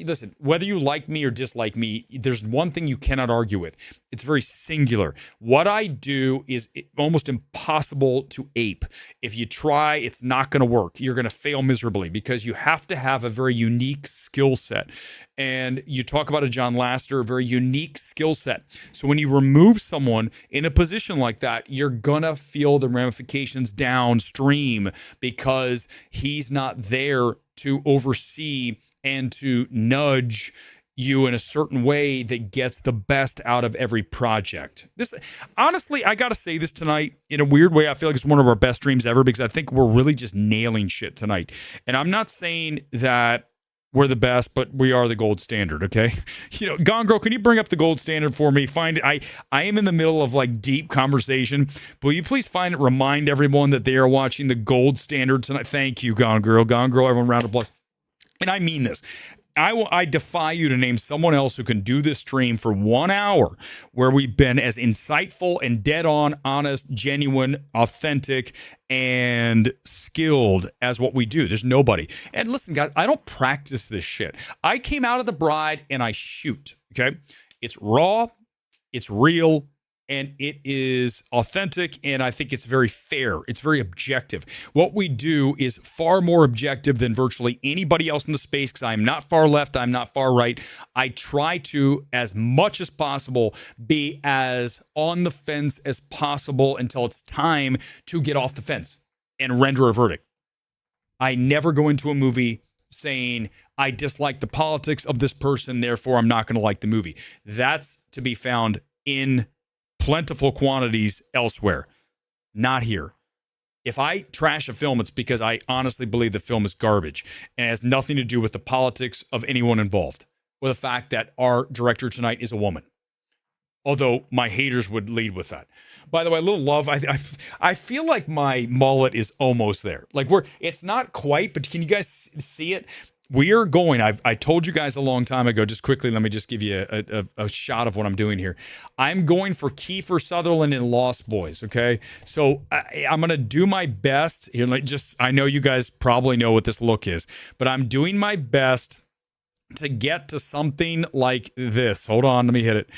listen, whether you like me or dislike me, there's one thing you cannot argue with. It's very singular. What I do is almost impossible to ape. If you try, it's not going to work. You're going to fail miserably, because you have to have a very unique skill set. And you talk about a John Lasseter, a very unique skill set. So when you remove someone in a position like that, you're going to feel the ramifications downstream, because he's not there to oversee and to nudge you in a certain way that gets the best out of every project. This, honestly, I gotta say this tonight, in a weird way, I feel like it's one of our best streams ever, because I think we're really just nailing shit tonight. And I'm not saying that we're the best, but we are the gold standard, okay? Gone Girl, can you bring up the gold standard for me? Find it. I am in the middle of deep conversation. But will you please find it, remind everyone that they are watching the gold standard tonight? Thank you, Gone Girl. Gone Girl, everyone, round of applause. And I mean this. I defy you to name someone else who can do this stream for 1 hour where we've been as insightful and dead on, honest, genuine, authentic, and skilled as what we do. There's nobody. And listen, guys, I don't practice this shit. I came out of the Bride and I shoot, okay? It's raw, it's real, and it is authentic, and I think it's very fair. It's very objective. What we do is far more objective than virtually anybody else in the space, because I'm not far left, I'm not far right. I try to, as much as possible, be as on the fence as possible until it's time to get off the fence and render a verdict. I never go into a movie saying, I dislike the politics of this person, therefore I'm not going to like the movie. That's to be found in plentiful quantities elsewhere, not here. If I trash a film, it's because I honestly believe the film is garbage, and it has nothing to do with the politics of anyone involved, or the fact that our director tonight is a woman. Although my haters would lead with that. By the way, a little love. I feel like my mullet is almost there. Like it's not quite, but can you guys see it? We are going. I told you guys a long time ago. Just quickly, let me just give you a shot of what I'm doing here. I'm going for Kiefer Sutherland in Lost Boys. Okay, so I'm gonna do my best here. I know you guys probably know what this look is, but I'm doing my best to get to something like this. Hold on, let me hit it.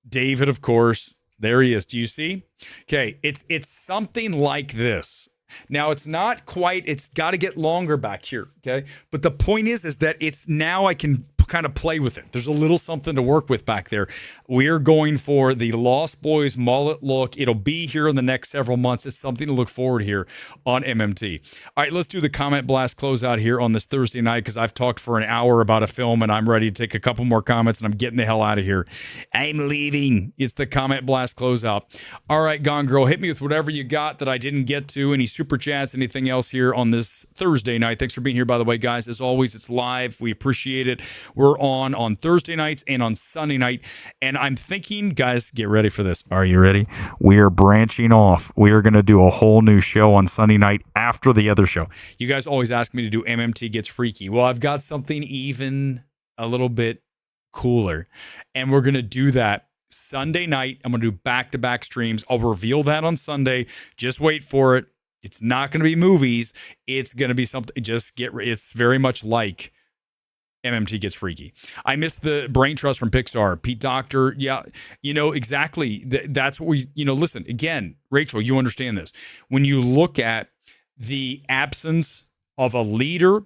David, of course. There he is. Do you see? Okay, it's something like this. Now, it's not quite, it's got to get longer back here, okay? But the point is that it's now I can kind of play with it. There's a little something to work with back there. We're going for the Lost Boys mullet look. It'll be here in the next several months. It's something to look forward here on MMT. All right, let's do the comment blast closeout here on this Thursday night because I've talked for an hour about a film and I'm ready to take a couple more comments and I'm getting the hell out of here. I'm leaving. It's the comment blast closeout. All right, Gone Girl, hit me with whatever you got that I didn't get to. Any super chats, anything else here on this Thursday night. Thanks for being here, by the way, guys. As always, it's live. We appreciate it. We're on Thursday nights and on Sunday night. And I'm thinking, guys, get ready for this. Are you ready? We are branching off. We are going to do a whole new show on Sunday night after the other show. You guys always ask me to do MMT Gets Freaky. Well, I've got something even a little bit cooler. And we're going to do that Sunday night. I'm going to do back-to-back streams. I'll reveal that on Sunday. Just wait for it. It's not going to be movies. It's going to be something. It's very much like MMT Gets Freaky. I missed the brain trust from Pixar. Pete Docter. Yeah, exactly. That's what we, listen, again, Rachel, you understand this. When you look at the absence of a leader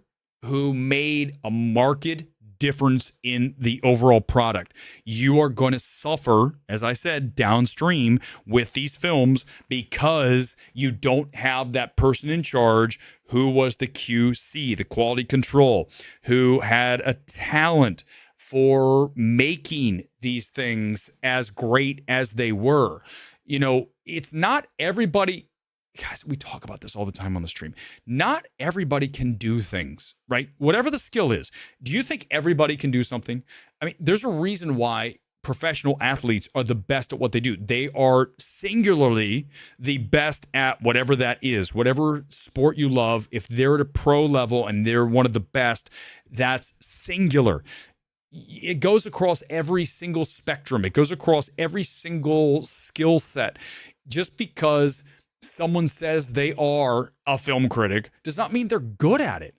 who made a marked difference in the overall product, you are going to suffer, as I said, downstream with these films because you don't have that person in charge who was the QC, the quality control, who had a talent for making these things as great as they were. It's not everybody. Guys, we talk about this all the time on the stream. Not everybody can do things, right? Whatever the skill is. Do you think everybody can do something? I mean, there's a reason why professional athletes are the best at what they do. They are singularly the best at whatever that is, whatever sport you love. If they're at a pro level and they're one of the best, that's singular. It goes across every single spectrum. It goes across every single skill set. Just because someone says they are a film critic does not mean they're good at it.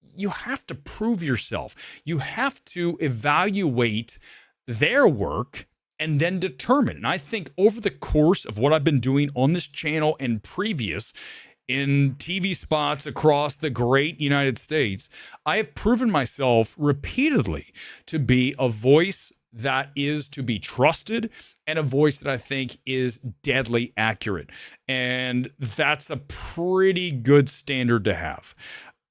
You have to prove yourself. You have to evaluate their work and then determine. And I think over the course of what I've been doing on this channel and previous in TV spots across the great United States, I have proven myself repeatedly to be a voice that is to be trusted and a voice that I think is deadly accurate. And that's a pretty good standard to have.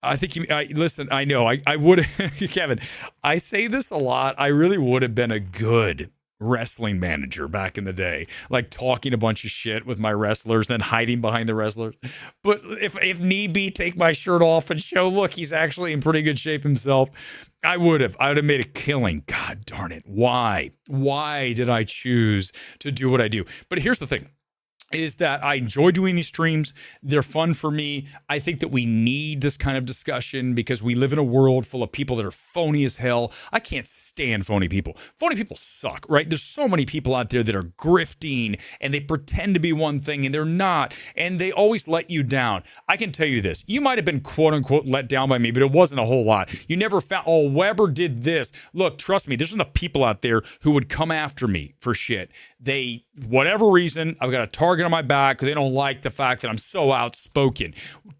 I think listen, I know I would, Kevin, I say this a lot. I really would have been a good wrestling manager back in the day, like talking a bunch of shit with my wrestlers, then hiding behind the wrestlers. But if need be, take my shirt off and show, look, he's actually in pretty good shape himself. I would have made a killing. God darn it. Why did I choose to do what I do? But here's the thing. Is that I enjoy doing these streams. They're fun for me. I think that we need this kind of discussion because we live in a world full of people that are phony as hell. I can't stand phony people. Phony people suck, right? There's so many people out there that are grifting and they pretend to be one thing and they're not, and they always let you down. I can tell you this. You might have been quote unquote let down by me, but it wasn't a whole lot. You never found, oh, Weber did this. Look, trust me, there's enough people out there who would come after me for shit. They, whatever reason, I've got a target on my back. They don't like the fact that I'm so outspoken.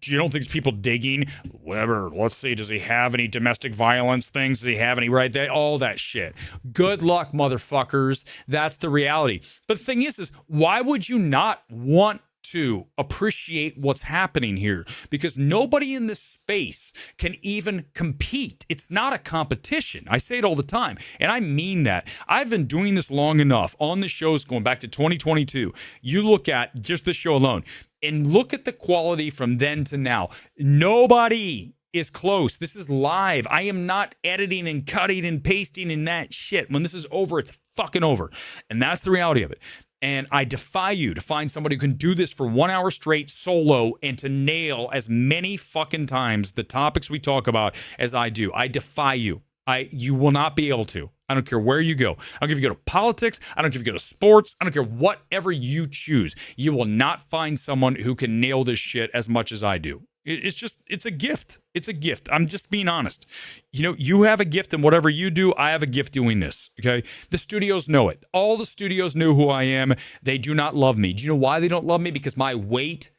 You don't think people digging? Weber, let's see, does he have any domestic violence things? Does he have any right there? All that shit. Good luck, motherfuckers. That's the reality. But the thing is why would you not want to appreciate what's happening here? Because nobody in this space can even compete. It's not a competition. I say it all the time, and I mean that. I've been doing this long enough on the shows going back to 2022. You look at just this show alone and look at the quality from then to now. Nobody is close. This is live. I am not editing and cutting and pasting and that shit. When this is over, it's fucking over. And that's the reality of it. And I defy you to find somebody who can do this for 1 hour straight solo and to nail as many fucking times the topics we talk about as I do. I defy you. You will not be able to. I don't care where you go. I don't care if you go to politics. I don't care if you go to sports. I don't care whatever you choose. You will not find someone who can nail this shit as much as I do. It's a gift. It's a gift. I'm just being honest. You have a gift in whatever you do. I have a gift doing this. Okay. The studios know it. All the studios know who I am. They do not love me. Do you know why they don't love me? Because my weight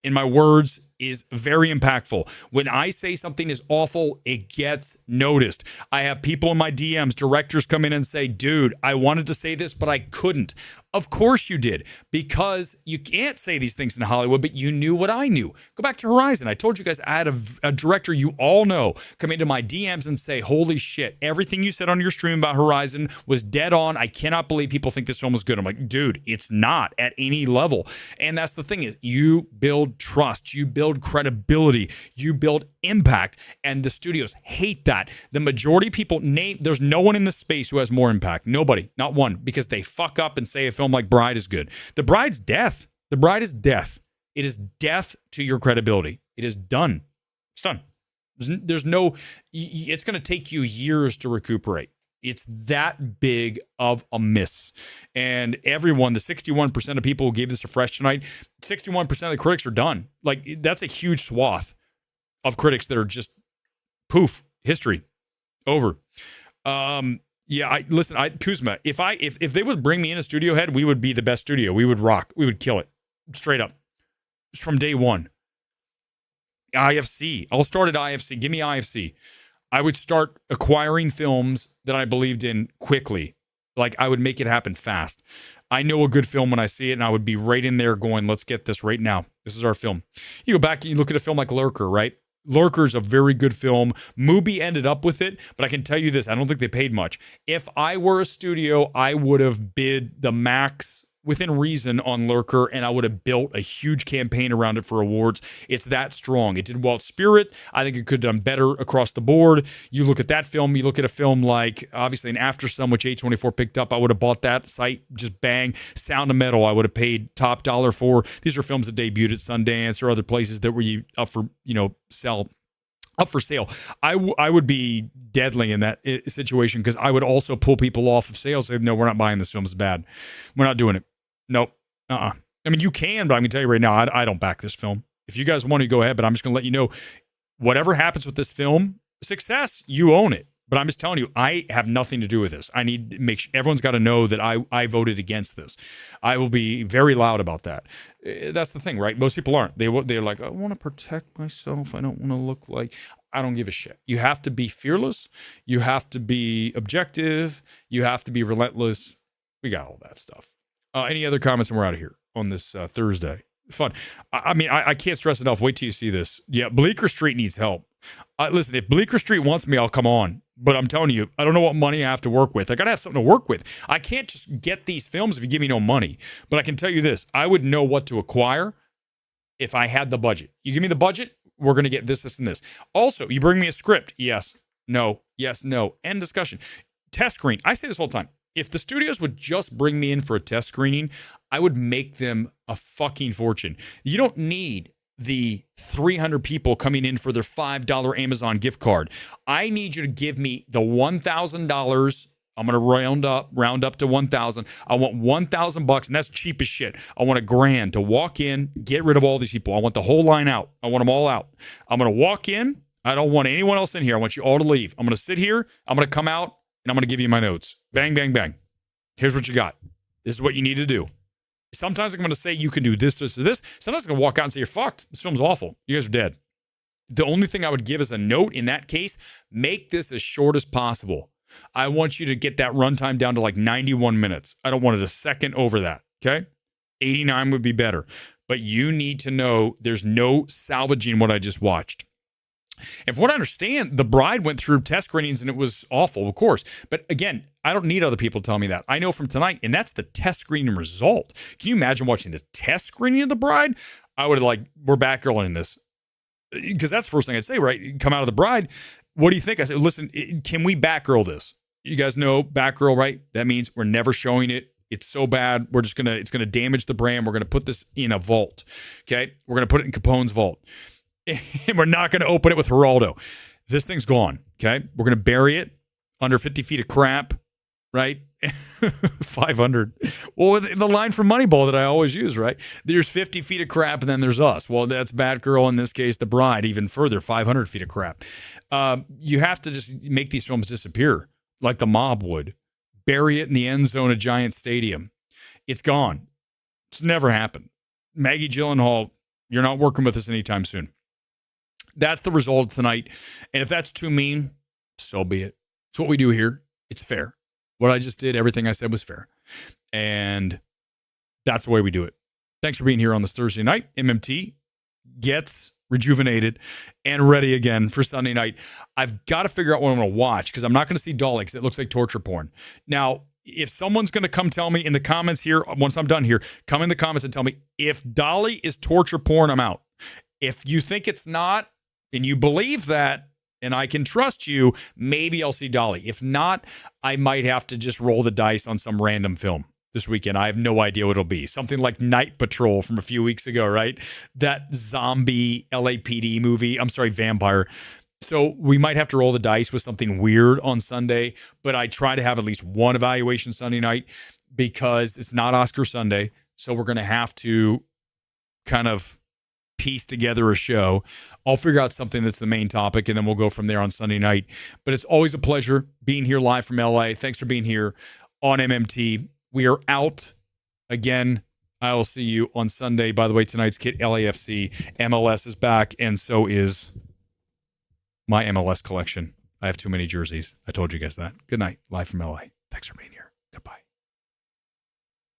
in my words is very impactful. When I say something is awful, it gets noticed. I have people in my DMs, directors come in and say, dude, I wanted to say this, but I couldn't. Of course you did, because you can't say these things in Hollywood, but you knew what I knew. Go back to Horizon. I told you guys I had a director you all know come into my DMs and say, holy shit, everything you said on your stream about Horizon was dead on. I cannot believe people think this film was good. I'm like, dude, it's not at any level. And that's the thing is you build trust, you build credibility, you build impact, and the studios hate that. The majority of people there's no one in the space who has more impact. Nobody, not one, because they fuck up and say a film like Bride is good. The Bride's death. The Bride is death. It is death to your credibility. It is done. It's done. There's no, it's going to take you years to recuperate. It's that big of a miss. And everyone, the 61% of people who gave this a fresh tonight, 61% of the critics are done. Like, that's a huge swath of critics that are just poof, history, over. Yeah, Kuzma, if they would bring me in a studio head, we would be the best studio. We would rock. We would kill it. Straight up. From day one. IFC. I'll start at IFC. Give me IFC. I would start acquiring films that I believed in quickly. Like, I would make it happen fast. I know a good film when I see it, and I would be right in there going, let's get this right now. This is our film. You go back and you look at a film like Lurker, right? Lurker's a very good film. Mubi ended up with it, but I can tell you this, I don't think they paid much. If I were a studio, I would have bid the max within reason on Lurker, and I would have built a huge campaign around it for awards. It's that strong. It did well at Spirit. I think it could have done better across the board. You look at that film, you look at a film like, obviously, an After Sun, which A24 picked up. I would have bought that site, just bang. Sound of Metal, I would have paid top dollar for. These are films that debuted at Sundance or other places that were up for, up for sale. I would be deadly in that situation, because I would also pull people off of sales. Say, no, we're not buying this film. It's bad. We're not doing it. Nope. I mean, you can, but I'm going to tell you right now, I don't back this film. If you guys want to, go ahead, but I'm just going to let you know, whatever happens with this film, success, you own it. But I'm just telling you, I have nothing to do with this. I need to make sure everyone's got to know that I voted against this. I will be very loud about that. That's the thing, right? Most people aren't. They're like, I want to protect myself. I don't want to look like... I don't give a shit. You have to be fearless. You have to be objective. You have to be relentless. We got all that stuff. Any other comments, and we're out of here on this Thursday. Fun. I can't stress enough. Wait till you see this. Yeah, Bleecker Street needs help. Listen, if Bleecker Street wants me, I'll come on. But I'm telling you, I don't know what money I have to work with. I got to have something to work with. I can't just get these films if you give me no money. But I can tell you this. I would know what to acquire if I had the budget. You give me the budget, we're going to get this, this, and this. Also, you bring me a script. Yes, no, yes, no. End discussion. Test screen. I say this all the time. If the studios would just bring me in for a test screening, I would make them a fucking fortune. You don't need the 300 people coming in for their $5 Amazon gift card. I need you to give me the $1,000. I'm going to round up to 1,000. I want $1,000, and that's cheap as shit. I want $1,000 to walk in, get rid of all these people. I want the whole line out. I want them all out. I'm going to walk in. I don't want anyone else in here. I want you all to leave. I'm going to sit here. I'm going to come out, and I'm going to give you my notes. Bang, bang, bang. Here's what you got. This is what you need to do. Sometimes I'm going to say you can do this, this, or this. Sometimes I'm going to walk out and say, you're fucked. This film's awful. You guys are dead. The only thing I would give as a note in that case, make this as short as possible. I want you to get that runtime down to like 91 minutes. I don't want it a second over that, okay? 89 would be better. But you need to know there's no salvaging what I just watched. And from what I understand, The Bride went through test screenings and it was awful, of course. But again, I don't need other people to tell me that. I know from tonight, and that's the test screening result. Can you imagine watching the test screening of The Bride? I would have we're Batgirling this. Because that's the first thing I'd say, right? Come out of The Bride. What do you think? I said, listen, can we Batgirl this? You guys know Batgirl, right? That means we're never showing it. It's so bad. It's gonna damage the brand. We're gonna put this in a vault. Okay. We're gonna put it in Capone's vault. And we're not gonna open it with Geraldo. This thing's gone. Okay. We're gonna bury it under 50 feet of crap, right? 500. Well, the line from Moneyball that I always use, right? There's 50 feet of crap and then there's us. Well, that's Batgirl, in this case, the Bride, even further, 500 feet of crap. You have to just make these films disappear like the mob would. Bury it in the end zone of Giant Stadium. It's gone. It's never happened. Maggie Gyllenhaal, you're not working with us anytime soon. That's the result tonight. And if that's too mean, so be it. It's what we do here. It's fair. What I just did, everything I said was fair. And that's the way we do it. Thanks for being here on this Thursday night. MMT gets rejuvenated and ready again for Sunday night. I've got to figure out what I'm going to watch because I'm not going to see Dolly because it looks like torture porn. Now, if someone's going to come tell me in the comments here, once I'm done here, come in the comments and tell me if Dolly is torture porn, I'm out. If you think it's not and you believe that, and I can trust you, maybe I'll see Dolly. If not, I might have to just roll the dice on some random film this weekend. I have no idea what it'll be. Something like Night Patrol from a few weeks ago, right? That zombie LAPD movie. I'm sorry, vampire. So we might have to roll the dice with something weird on Sunday, but I try to have at least one evaluation Sunday night because it's not Oscar Sunday. So we're going to have to kind of piece together a show. I'll figure out something that's the main topic, and then we'll go from there on Sunday night. But it's always a pleasure being here live from LA. Thanks for being here on MMT. We are out again. I will see you on Sunday. By the way, tonight's kit, LAFC. MLS is back, and so is my MLS collection. I have too many jerseys. I told you guys that. Good night, live from LA. Thanks for being here. Goodbye.